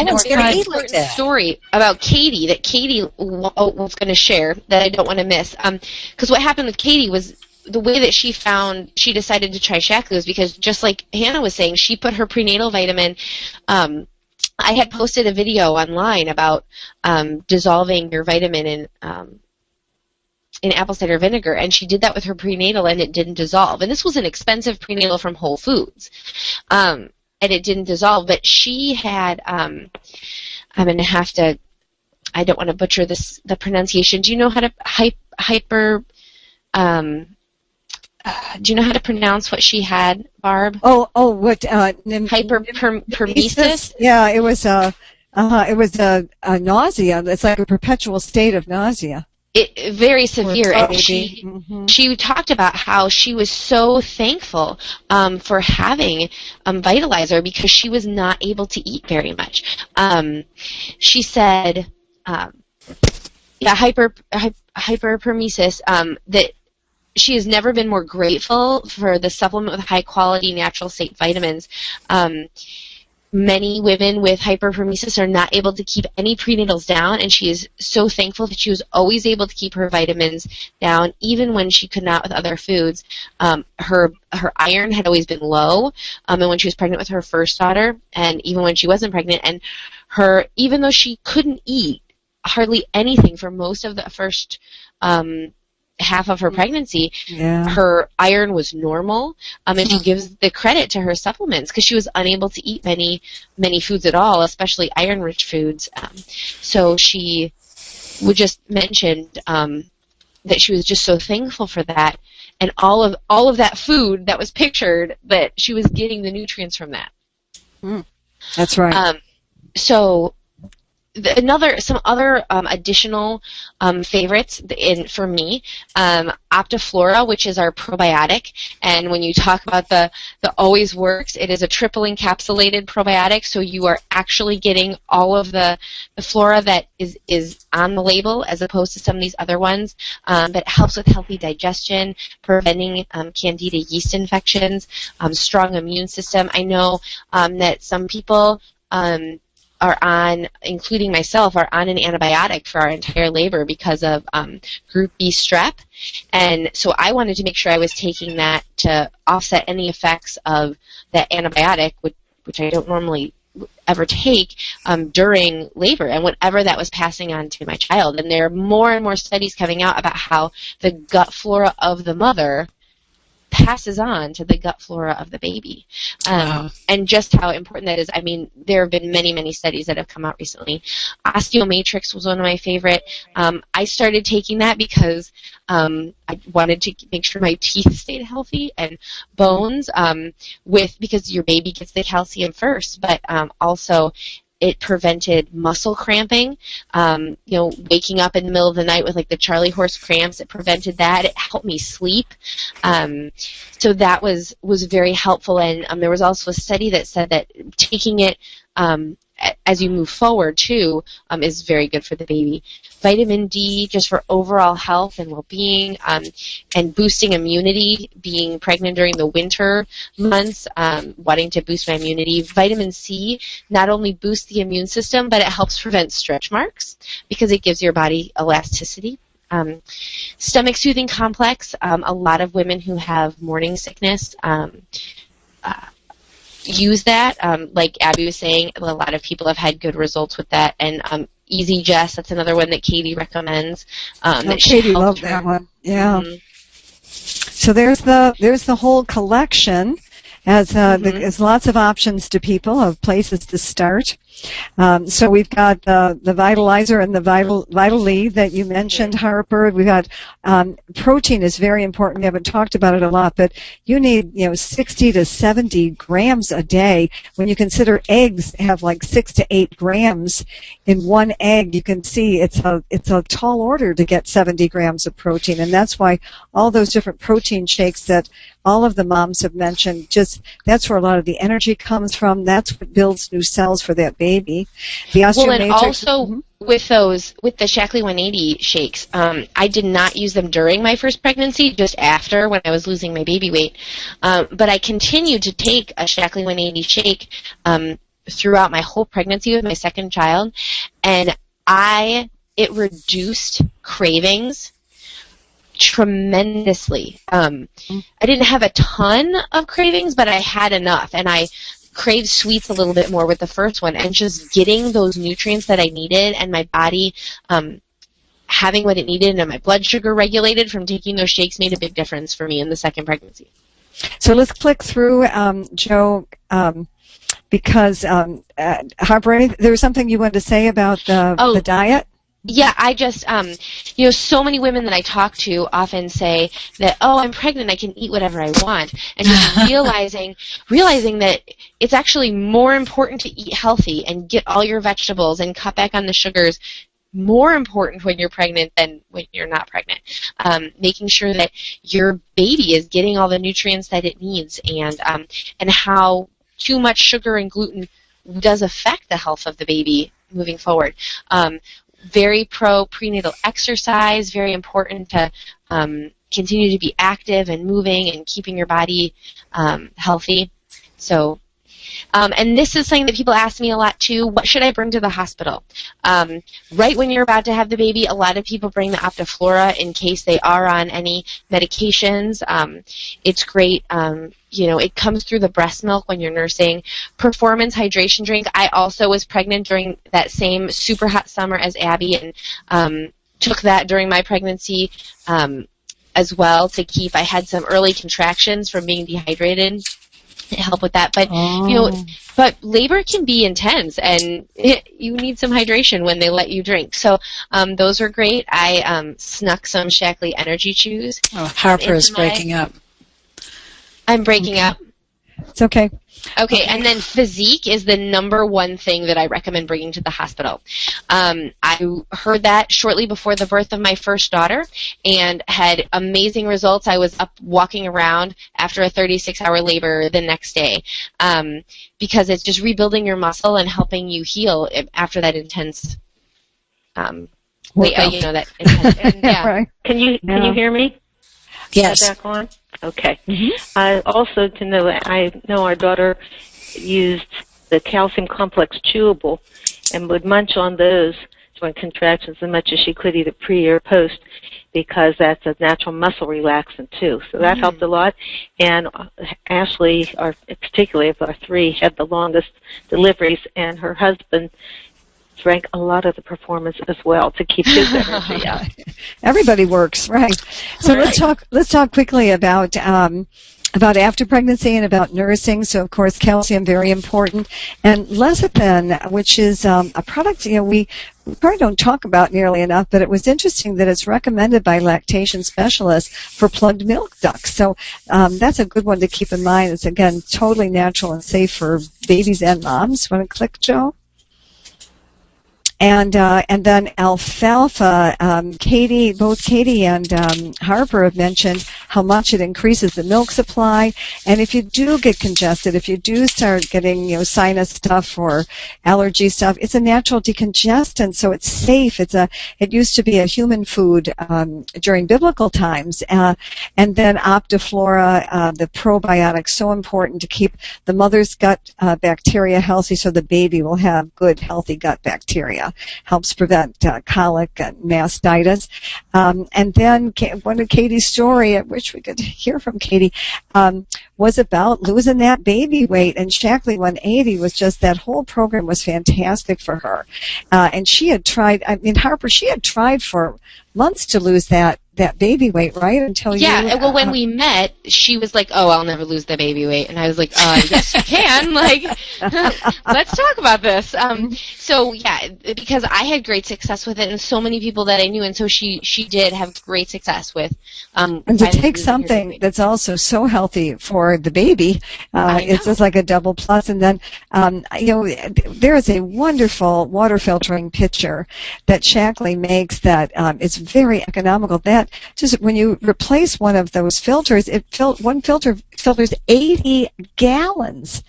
Speaker 1: one's going to eat like that.
Speaker 3: Story about Katie that Katie was going to share that I don't want to miss. Because what happened with Katie was the way that she decided to try Shaklee was because, just like Hannah was saying, she put her prenatal vitamin. I had posted a video online about dissolving your vitamin in apple cider vinegar, and she did that with her prenatal, and it didn't dissolve. And this was an expensive prenatal from Whole Foods. And it didn't dissolve, but she had, I'm going to have to, I don't want to butcher the pronunciation. Do you know how to do you know how to pronounce what she had, Barb?
Speaker 2: What?
Speaker 3: Hyperpermesis?
Speaker 2: Yeah, it was a nausea. It's like a perpetual state of nausea.
Speaker 3: Very severe. And she talked about how she was so thankful for having Vitalizer because she was not able to eat very much. She said, hyperpermesis, that she has never been more grateful for the supplement with high-quality natural state vitamins. Many women with hyperpermesis are not able to keep any prenatals down, and she is so thankful that she was always able to keep her vitamins down, even when she could not with other foods. Her iron had always been low, and when she was pregnant with her first daughter, and even when she wasn't pregnant, and even though she couldn't eat hardly anything for most of the first half of her pregnancy, her iron was normal, and she gives the credit to her supplements because she was unable to eat many foods at all, especially iron-rich foods. So she would just mention that she was just so thankful for that, and all of that food that was pictured, that she was getting the nutrients from that.
Speaker 2: That's right.
Speaker 3: So some other additional favorites for me, Optiflora, which is our probiotic, and when you talk about the Always Works, it is a triple encapsulated probiotic, so you are actually getting all of the flora that is on the label as opposed to some of these other ones, but it helps with healthy digestion, preventing candida yeast infections, strong immune system. I know that some people are on, including myself, are on an antibiotic for our entire labor because of group B strep. And so I wanted to make sure I was taking that to offset any effects of that antibiotic, which I don't normally ever take during labor and whatever that was passing on to my child. And there are more and more studies coming out about how the gut flora of the mother passes on to the gut flora of the baby. And just how important that is. I mean, there have been many, many studies that have come out recently. Osteomatrix was one of my favorite. I started taking that because I wanted to make sure my teeth stayed healthy and bones, because your baby gets the calcium first, but also it prevented muscle cramping, waking up in the middle of the night with like the Charlie horse cramps. It prevented that. It helped me sleep. So that was very helpful. And there was also a study that said that taking it as you move forward, too, is very good for the baby. Vitamin D, just for overall health and well-being, and boosting immunity, being pregnant during the winter months, wanting to boost my immunity. Vitamin C not only boosts the immune system, but it helps prevent stretch marks because it gives your body elasticity. Stomach soothing complex, a lot of women who have morning sickness use that. Like Abby was saying, a lot of people have had good results with that. And Easy Jess, that's another one that Katie recommends.
Speaker 2: Katie loved that one. Yeah. Mm-hmm. So there's the whole collection. There's lots of options to people of places to start. So we've got the Vitalizer and the Vitally that you mentioned, Harper. We've got protein is very important. We haven't talked about it a lot, but you need 60 to 70 grams a day. When you consider eggs have like 6 to 8 grams in one egg, you can see it's a tall order to get 70 grams of protein, and that's why all those different protein shakes that all of the moms have mentioned, that's where a lot of the energy comes from. That's what builds new cells for that baby. The osteomatrix,
Speaker 3: and also with the Shaklee 180 shakes, I did not use them during my first pregnancy, just after when I was losing my baby weight. But I continued to take a Shaklee 180 shake throughout my whole pregnancy with my second child, and it reduced cravings tremendously. I didn't have a ton of cravings, but I had enough, and I craved sweets a little bit more with the first one, and just getting those nutrients that I needed and my body having what it needed and my blood sugar regulated from taking those shakes made a big difference for me in the second pregnancy.
Speaker 2: So let's click through, Joe, because Harper, there was something you wanted to say about the diet?
Speaker 3: Yeah, I just, so many women that I talk to often say that, I'm pregnant, I can eat whatever I want. And just realizing that it's actually more important to eat healthy and get all your vegetables and cut back on the sugars, more important when you're pregnant than when you're not pregnant. Making sure that your baby is getting all the nutrients that it needs, and how too much sugar and gluten does affect the health of the baby moving forward. Very pro prenatal exercise, very important to continue to be active and moving and keeping your body healthy. So, and this is something that people ask me a lot too. What should I bring to the hospital? Right when you're about to have the baby, a lot of people bring the Optiflora in case they are on any medications. It's great. It comes through the breast milk when you're nursing. Performance hydration drink. I also was pregnant during that same super hot summer as Abby, and took that during my pregnancy as well to keep. I had some early contractions from being dehydrated. It helped with that, but but labor can be intense, and you need some hydration when they let you drink. So those are great. I snuck some Shaklee Energy Chews.
Speaker 1: Oh, Harper is breaking up.
Speaker 3: I'm breaking up.
Speaker 2: It's okay.
Speaker 3: Okay, and then Physique is the number one thing that I recommend bringing to the hospital. I heard that shortly before the birth of my first daughter and had amazing results. I was up walking around after a 36-hour labor the next day because it's just rebuilding your muscle and helping you heal after that intense that intense. And, yeah.
Speaker 2: Right.
Speaker 5: Can you hear me?
Speaker 1: Yes.
Speaker 5: Back on? Okay. Also, I know our daughter used the calcium complex chewable and would munch on those during contractions as much as she could, either pre or post, because that's a natural muscle relaxant too. So that helped a lot. And Ashley, particularly of our three, had the longest deliveries, and her husband drank a lot of the Performance as well to keep his energy up.
Speaker 2: Everybody works, right? So let's talk quickly about after pregnancy and about nursing. So of course, calcium very important, and lecithin, which is a product we probably don't talk about nearly enough, but it was interesting that it's recommended by lactation specialists for plugged milk ducts. So that's a good one to keep in mind. It's again totally natural and safe for babies and moms. Want to click, Joe? And then alfalfa, both Katie and Harper have mentioned how much it increases the milk supply. And if you do get congested, if you do start getting sinus stuff or allergy stuff, it's a natural decongestant, so it's safe. It used to be a human food during biblical times. And then Optiflora, the probiotics, so important to keep the mother's gut bacteria healthy, so the baby will have good, healthy gut bacteria. Helps prevent colic and mastitis. And then one of Katie's story, I wish we could hear from Katie, was about losing that baby weight. And Shaklee 180 was just, that whole program was fantastic for her. And she had tried, Harper, she had tried for months to lose that baby weight, right?
Speaker 3: Well, when we met, she was like, "Oh, I'll never lose the baby weight," and I was like, "Yes, you can. Like, let's talk about this." Because I had great success with it, and so many people that I knew, and so she did have great success with.
Speaker 2: And to take something that's also so healthy for the baby, it's just like a double plus. And then, there is a wonderful water filtering pitcher that Shaklee makes that is very economical. That just when you replace one of those filters, one filter filters 80 gallons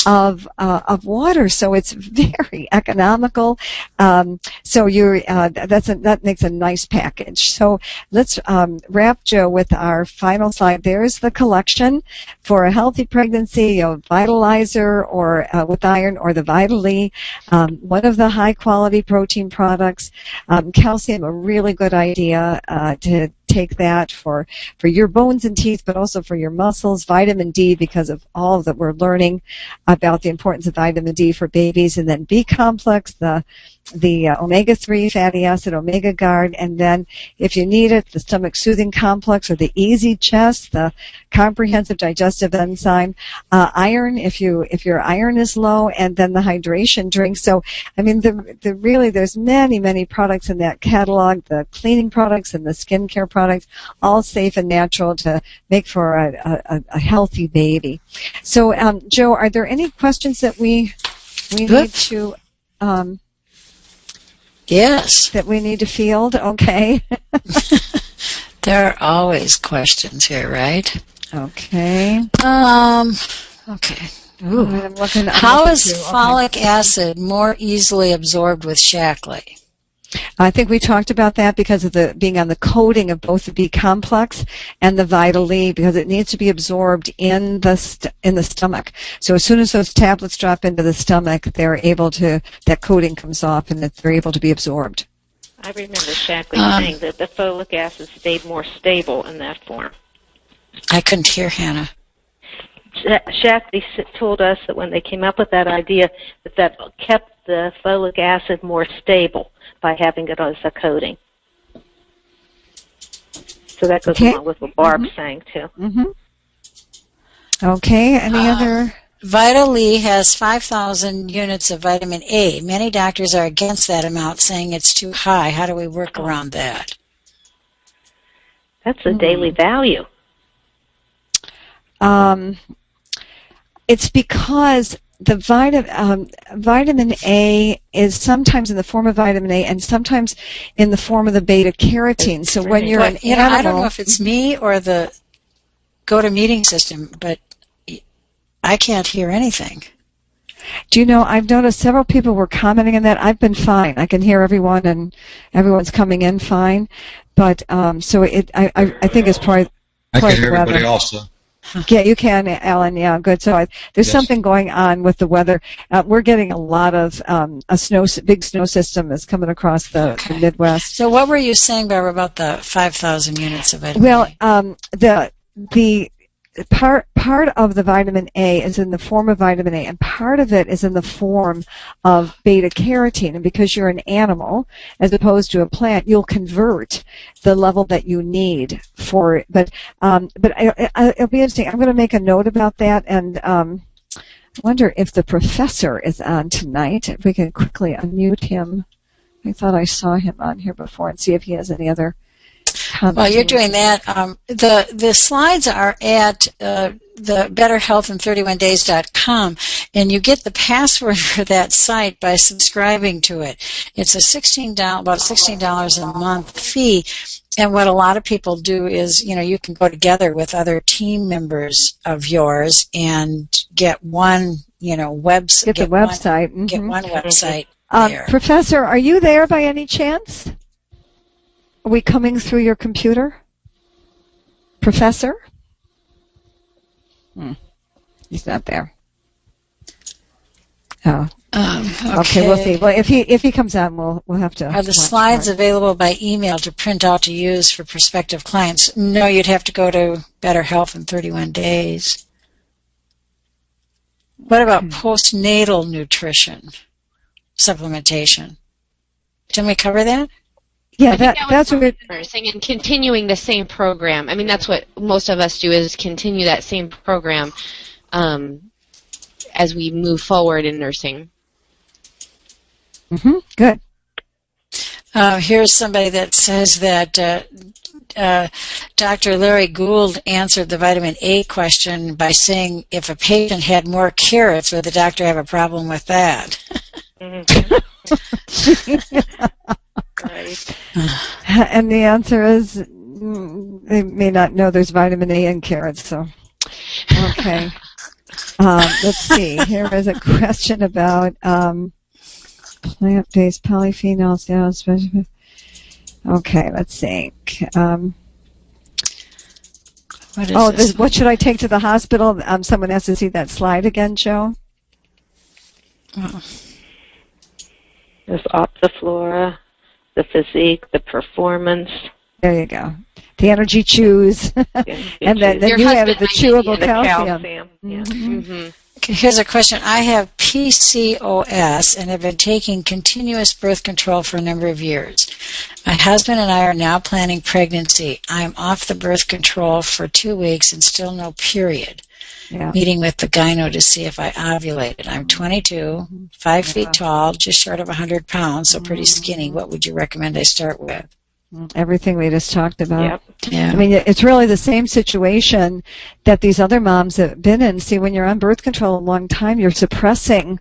Speaker 2: of water, so it's very economical. That makes a nice package. So let's wrap, Joe, with our final slide. There's the collection for a healthy pregnancy, Vitalizer or with iron, or the Vitally, one of the high quality protein products. Calcium, a really good idea to take that for your bones and teeth, but also for your muscles. Vitamin D, because of all that we're learning about the importance of vitamin D for babies. And then B complex, the omega-3 fatty acid, Omega Guard, and then if you need it, the stomach soothing complex, or the Easy Chest, the comprehensive digestive enzyme, iron if your iron is low, and then the hydration drink. So there's many products in that catalog, the cleaning products and the skincare products, all safe and natural to make for a healthy baby. So Joe, are there any questions that we need to
Speaker 1: Yes.
Speaker 2: that we need to field? Okay.
Speaker 1: There are always questions here, right?
Speaker 2: Okay.
Speaker 1: Okay. Ooh. How is folic acid more easily absorbed with Shaklee?
Speaker 2: I think we talked about that because of being on the coating of both the B complex and the Vitally, because it needs to be absorbed in the stomach. So as soon as those tablets drop into the stomach, that coating comes off and they're able to be absorbed.
Speaker 5: I remember Shaklee saying that the folic acid stayed more stable in that form.
Speaker 1: I couldn't hear Hannah.
Speaker 5: Shaklee told us that when they came up with that idea, that kept the folic acid more stable by having it as a coating. So that goes along with what Barb's saying, too.
Speaker 2: Mm-hmm. Okay, any other?
Speaker 1: Vitally has 5,000 units of vitamin A. Many doctors are against that amount, saying it's too high. How do we work around that?
Speaker 5: That's a daily value.
Speaker 2: It's because the vitamin A is sometimes in the form of vitamin A and sometimes in the form of the beta carotene. So when you're an animal,
Speaker 1: I don't know if it's me or the GoToMeeting system, but I can't hear anything.
Speaker 2: Do you know, I've noticed several people were commenting on that. I've been fine. I can hear everyone, and everyone's coming in fine. But so I think it's probably
Speaker 8: I can hear
Speaker 2: weather.
Speaker 8: everybody also.
Speaker 2: Yeah, you can, Alan. Yeah, good. So there's something going on with the weather. We're getting a lot of big snow system is coming across the Midwest.
Speaker 1: So what were you saying, Barbara, about the 5,000 units of vitamin
Speaker 2: Well,
Speaker 1: A?
Speaker 2: the part of the vitamin A is in the form of vitamin A, and part of it is in the form of beta carotene. And because you're an animal, as opposed to a plant, you'll convert the level that you need for it. But it'll be interesting. I'm going to make a note about that, and I wonder if the professor is on tonight. If we can quickly unmute him. I thought I saw him on here before, and see if he has any other.
Speaker 1: While you're doing that, the slides are at the betterhealthin31days.com, and you get the password for that site by subscribing to it. It's about $16 a month fee, and what a lot of people do is, you can go together with other team members of yours and get one, website.
Speaker 2: Get the website.
Speaker 1: Get one website there.
Speaker 2: Professor, are you there by any chance? Are we coming through your computer? Professor? He's not there. Oh. Okay, we'll see. Well, if he comes on, we'll have to.
Speaker 1: Are the slides available by email to print out to use for prospective clients? No, you'd have to go to Better Health in 31 Days. What about postnatal nutrition supplementation? Didn't we cover that?
Speaker 2: Yeah, that's what we're
Speaker 3: nursing and continuing the same program. I mean, that's what most of us do, is continue that same program as we move forward in nursing.
Speaker 2: Good.
Speaker 1: Here's somebody that says that Dr. Larry Gould answered the vitamin A question by saying if a patient had more carrots, would the doctor have a problem with that?
Speaker 5: Right.
Speaker 2: And the answer is they may not know there's vitamin A in carrots. So, okay. Let's see. Here is a question about plant-based polyphenols. Yeah, especially. Okay, let's see. What should I take to the hospital? Someone has to see that slide again, Joe.
Speaker 5: There's Optiflora, the physique, the performance.
Speaker 2: There you go. The energy chews. And then you added the chewable calcium.
Speaker 5: Yeah.
Speaker 1: Okay, here's a question. I have PCOS and have been taking continuous birth control for a number of years. My husband and I are now planning pregnancy. I'm off the birth control for 2 weeks and still no period.
Speaker 2: Yeah.
Speaker 1: Meeting with the gyno to see if I ovulated. I'm 22, 5 feet tall, just short of 100 pounds, so pretty skinny. What would you recommend I start with?
Speaker 2: Everything we just talked about.
Speaker 5: Yep.
Speaker 1: Yeah.
Speaker 2: I mean, it's really the same situation that these other moms have been in. See, when you're on birth control a long time, you're suppressing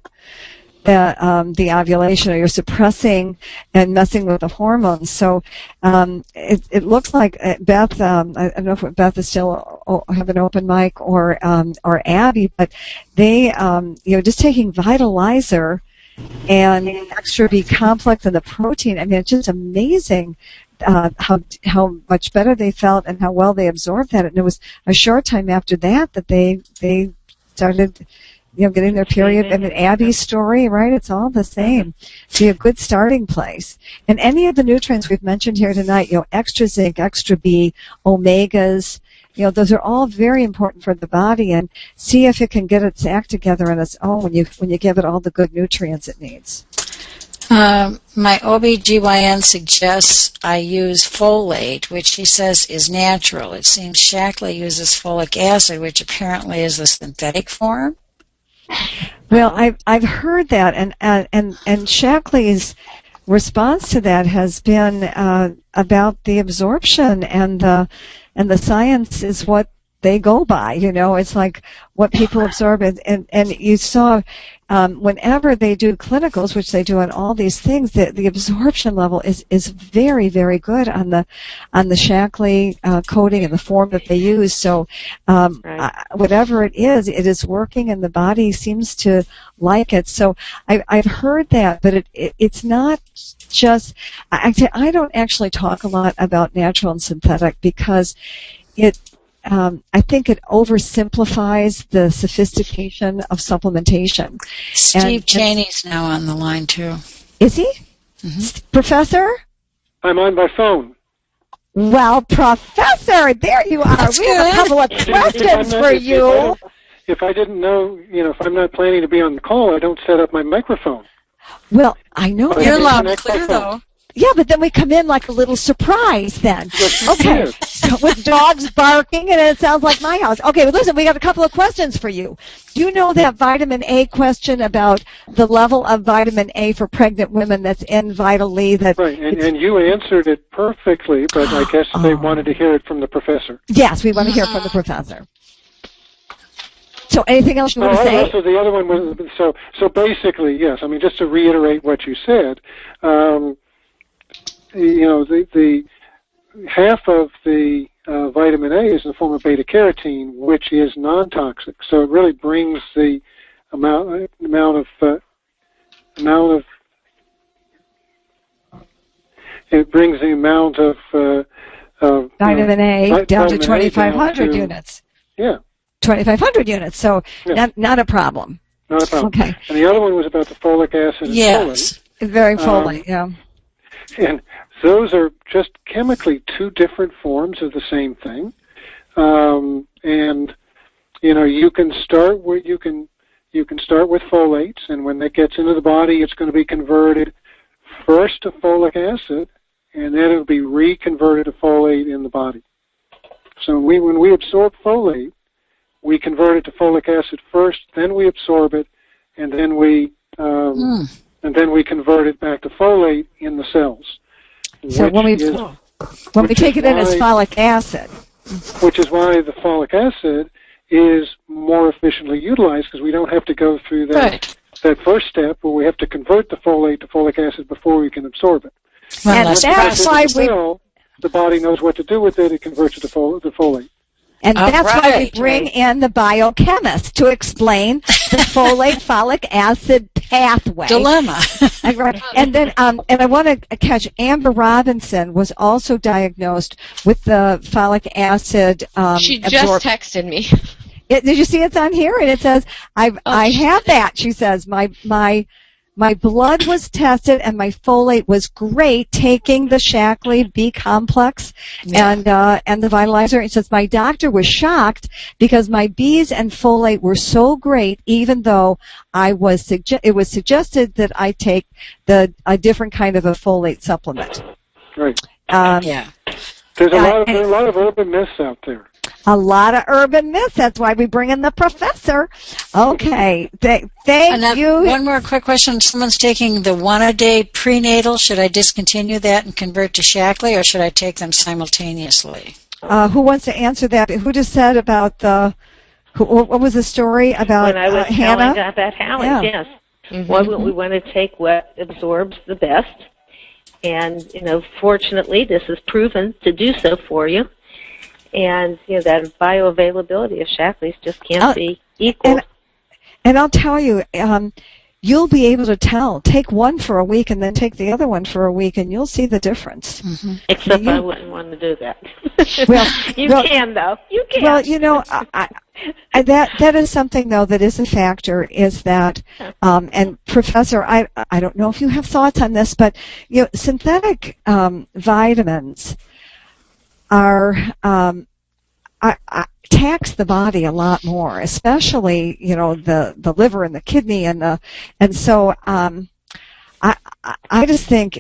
Speaker 2: the ovulation, or you're suppressing and messing with the hormones. So it looks like Beth, I don't know if Beth is still have an open mic, or Abby, but they, just taking Vitalizer and Extra B complex and the protein. I mean, it's just amazing how much better they felt and how well they absorbed that. And it was a short time after that they started, getting their period. I mean, Abby's story, right? It's all the same. Be a good starting place. And any of the nutrients we've mentioned here tonight, extra zinc, extra B, omegas, those are all very important for the body. And see if it can get its act together on its own when you give it all the good nutrients it needs.
Speaker 1: My OBGYN suggests I use folate, which he says is natural. It seems Shaklee uses folic acid, which apparently is the synthetic form.
Speaker 2: Well, I've heard that, and Shaklee's response to that has been about the absorption, and the science is what they go by. You know, it's like what people absorb, and you saw whenever they do clinicals, which they do on all these things, the absorption level is very, very good on the Shaklee coating and the form that they use. So whatever it is working, and the body seems to like it. So I've heard that, but it's not just. I don't actually talk a lot about natural and synthetic because I think it oversimplifies the sophistication of supplementation.
Speaker 1: Steve Cheney's now on the line, too.
Speaker 2: Is he?
Speaker 1: Mm-hmm.
Speaker 2: Professor?
Speaker 8: I'm on my phone.
Speaker 2: Well, Professor, there you are.
Speaker 1: That's
Speaker 2: we have a couple of questions for you.
Speaker 8: If I didn't know, if I'm not planning to be on the call, I don't set up my microphone.
Speaker 2: Well, I know.
Speaker 1: You're loud and clear, though.
Speaker 2: Yeah, but then we come in like a little surprise then.
Speaker 8: Yes,
Speaker 2: okay, with dogs barking, and it sounds like my house. Okay, well, listen, we got a couple of questions for you. Do you know that vitamin A question about the level of vitamin A for pregnant women that's in Vitally?
Speaker 8: Right, and you answered it perfectly, but I guess they wanted to hear it from the professor.
Speaker 2: Yes, we want to hear from the professor. So anything else you want to say?
Speaker 8: So the other one was, so basically, yes, I mean, just to reiterate what you said, the half of the vitamin A is in the form of beta carotene, which is non-toxic. So it really brings the amount of
Speaker 2: vitamin A down to 2,500 units.
Speaker 8: Yeah.
Speaker 2: 2,500 units. So not a problem.
Speaker 8: Not a problem.
Speaker 2: Okay.
Speaker 8: And the other one was about the folic acid and folate.
Speaker 2: Very folate, yeah.
Speaker 8: And those are just chemically two different forms of the same thing. You can start with folates, and when that gets into the body, it's going to be converted first to folic acid, and then it'll be reconverted to folate in the body. So when we absorb folate, we convert it to folic acid first, then we absorb it, and then we convert it back to folate in the cells.
Speaker 2: So when we take it in as folic acid.
Speaker 8: Which is why the folic acid is more efficiently utilized, because we don't have to go through that first step where we have to convert the folate to folic acid before we can absorb it.
Speaker 2: Well, and that's why
Speaker 8: the body knows what to do with it. It converts it to folate.
Speaker 2: And that's why we bring in the biochemist to explain the folate-folic acid pathway.
Speaker 1: Dilemma.
Speaker 2: And then, and I want to catch Amber Robinson was also diagnosed with the folic acid.
Speaker 3: She just texted me.
Speaker 2: Did you see it's on here? And it says, I have that. She says, my blood was tested and my folate was great taking the Shaklee B complex and the Vitalizer. It says my doctor was shocked because my Bs and folate were so great, even though it was suggested that I take a different kind of a folate supplement.
Speaker 8: Right. There's a lot of urban myths out there.
Speaker 2: A lot of urban myths. That's why we bring in the professor. Okay. Thank you.
Speaker 1: One more quick question. Someone's taking the one-a-day prenatal. Should I discontinue that and convert to Shaklee, or should I take them simultaneously?
Speaker 2: Who wants to answer that? Who just said about what was the story about
Speaker 5: when I was
Speaker 2: Hannah?
Speaker 5: Telling about Hannah, yes. Mm-hmm. We want to take what absorbs the best. And, fortunately, this is proven to do so for you. And, that bioavailability of Shaklees just can't be equal.
Speaker 2: And I'll tell you, you'll be able to tell. Take one for a week and then take the other one for a week, and you'll see the difference.
Speaker 5: Mm-hmm. Except I wouldn't want to do that. You can, though. You can.
Speaker 2: Well, that is something, though, that is a factor, is that, and Professor, I don't know if you have thoughts on this, but, synthetic vitamins are tax the body a lot more, especially the liver and the kidney and so I just think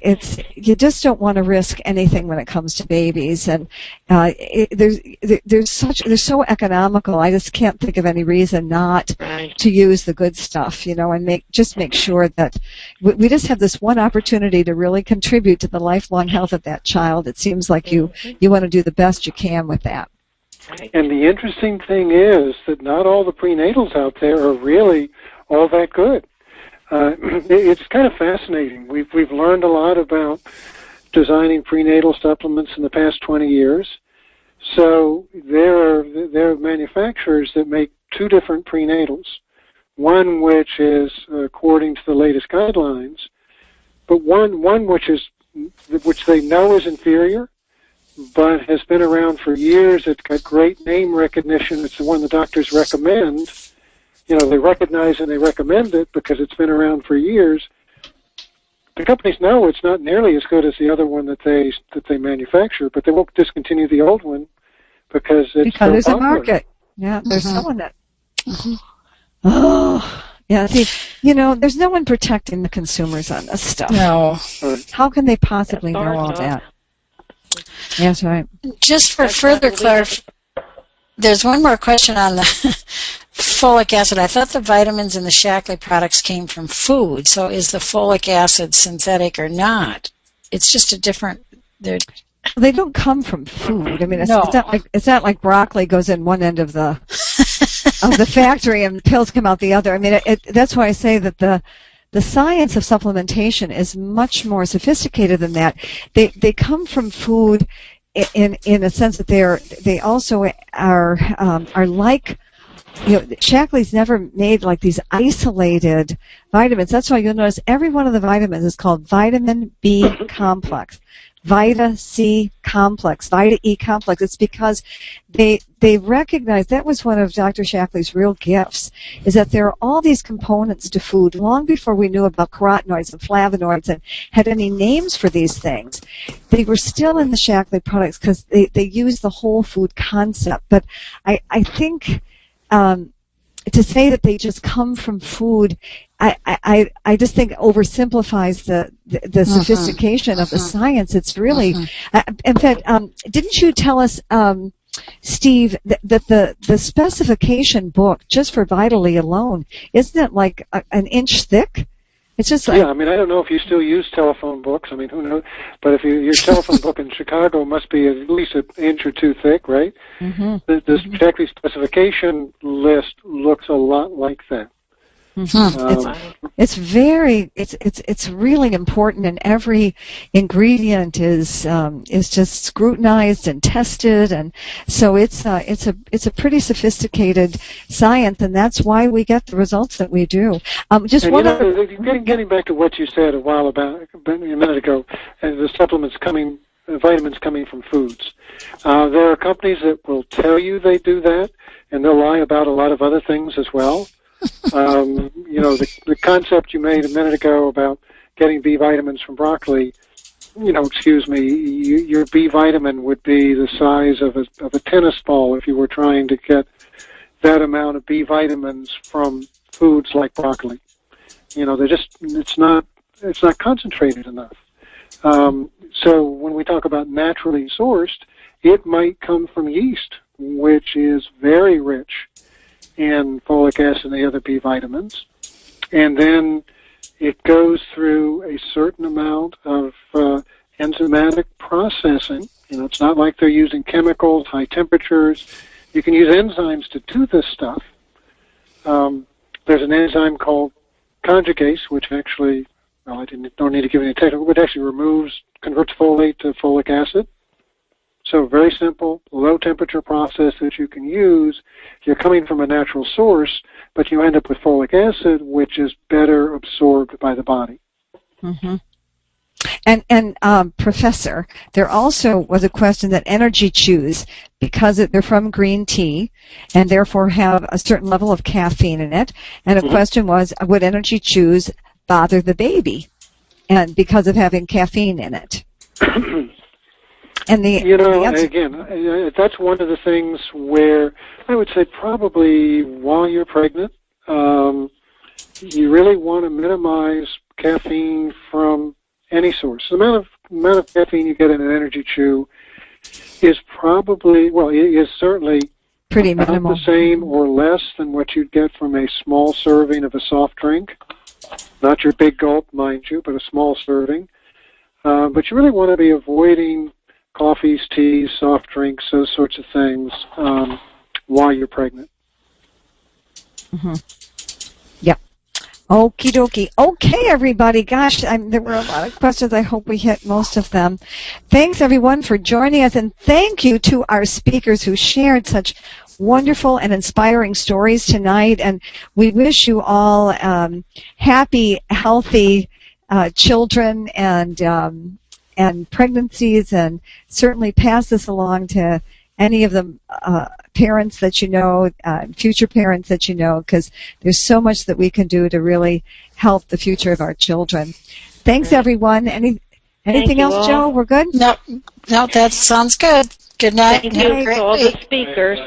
Speaker 2: you just don't want to risk anything when it comes to babies, and they're so economical. I just can't think of any reason not to use the good stuff, and make sure that we just have this one opportunity to really contribute to the lifelong health of that child. It seems like you want to do the best you can with that.
Speaker 5: Right.
Speaker 8: And the interesting thing is that not all the prenatals out there are really all that good. It's kind of fascinating. We've learned a lot about designing prenatal supplements in the past 20 years. So there are manufacturers that make two different prenatals. One which is according to the latest guidelines, but one which they know is inferior, but has been around for years. It's got great name recognition. It's the one the doctors recommend. You know, they recognize and they recommend it because it's been around for years. The companies know it's not nearly as good as the other one that they manufacture, but they won't discontinue the old one because it's so
Speaker 2: there's
Speaker 8: popular.
Speaker 2: a market. Yeah, there's someone that. Oh, yeah. See, there's no one protecting the consumers on this stuff.
Speaker 1: No.
Speaker 2: How can they possibly know all that? That's right.
Speaker 1: Just for further clarification, there's one more question on the folic acid. I thought the vitamins in the Shaklee products came from food, so is the folic acid synthetic or not? It's just a different...
Speaker 2: They don't come from food. I mean,
Speaker 1: No.
Speaker 2: it's not like broccoli goes in one end of the factory and pills come out the other. I mean, that's why I say that the science of supplementation is much more sophisticated than that. They come from food in a sense that they also are like, Shaklee's never made like these isolated vitamins. That's why you'll notice every one of the vitamins is called vitamin B complex, Vita C complex, Vita E complex. It's because they recognize that was one of Dr. Shaklee's real gifts, is that there are all these components to food long before we knew about carotenoids and flavonoids and had any names for these things. They were still in the Shaklee products because they use the whole food concept. But I think to say that they just come from food, I just think oversimplifies the sophistication of the science. It's really, in fact, didn't you tell us, Steve, that the specification book just for Vitally alone, isn't it like an inch thick? It's just like,
Speaker 8: yeah, I mean, I don't know if you still use telephone books. I mean, who knows? But if your telephone book in Chicago must be at least an inch or two thick, right?
Speaker 2: Mm-hmm.
Speaker 8: The Shaklee specification list looks a lot like that.
Speaker 2: It's really important, and every ingredient is just scrutinized and tested, and so it's a pretty sophisticated science, and that's why we get the results that we do.
Speaker 8: Getting back to what you said a minute ago, and the supplements vitamins coming from foods. There are companies that will tell you they do that, and they'll lie about a lot of other things as well. The concept you made a minute ago about getting B vitamins from broccoli, your B vitamin would be the size of a tennis ball if you were trying to get that amount of B vitamins from foods like broccoli. It's not concentrated enough. So when we talk about naturally sourced, it might come from yeast, which is very rich in folic acid and the other B vitamins. And then it goes through a certain amount of enzymatic processing. It's not like they're using chemicals, high temperatures. You can use enzymes to do this stuff. There's an enzyme called conjugase, which actually, I don't need to give any technical, but actually converts folate to folic acid. So very simple, low temperature process that you can use. You're coming from a natural source, but you end up with folic acid, which is better absorbed by the body.
Speaker 2: Mm-hmm. And Professor, there also was a question that energy chews, because they're from green tea and therefore have a certain level of caffeine in it. And a question was, would energy chews bother the baby, and because of having caffeine in it? And
Speaker 8: again, that's one of the things where I would say probably while you're pregnant, you really want to minimize caffeine from any source. The amount of caffeine you get in an energy chew is certainly
Speaker 2: pretty
Speaker 8: about
Speaker 2: minimal,
Speaker 8: the same or less than what you'd get from a small serving of a soft drink. Not your big gulp, mind you, but a small serving. But you really want to be avoiding coffees, teas, soft drinks, those sorts of things while you're pregnant.
Speaker 2: Mm-hmm. Yep. Okie dokie. Okay, everybody. Gosh, there were a lot of questions. I hope we hit most of them. Thanks, everyone, for joining us, and thank you to our speakers who shared such wonderful and inspiring stories tonight. And we wish you all happy, healthy children and pregnancies, and certainly pass this along to any of the parents that you know, future parents that you know, because there's so much that we can do to really help the future of our children. Thanks, everyone. Anything else,
Speaker 5: all.
Speaker 2: Joe? We're good?
Speaker 1: No, that sounds good. Good night.
Speaker 5: Thank
Speaker 1: Have a
Speaker 5: you
Speaker 1: great
Speaker 5: to all
Speaker 1: week.
Speaker 5: the speakers.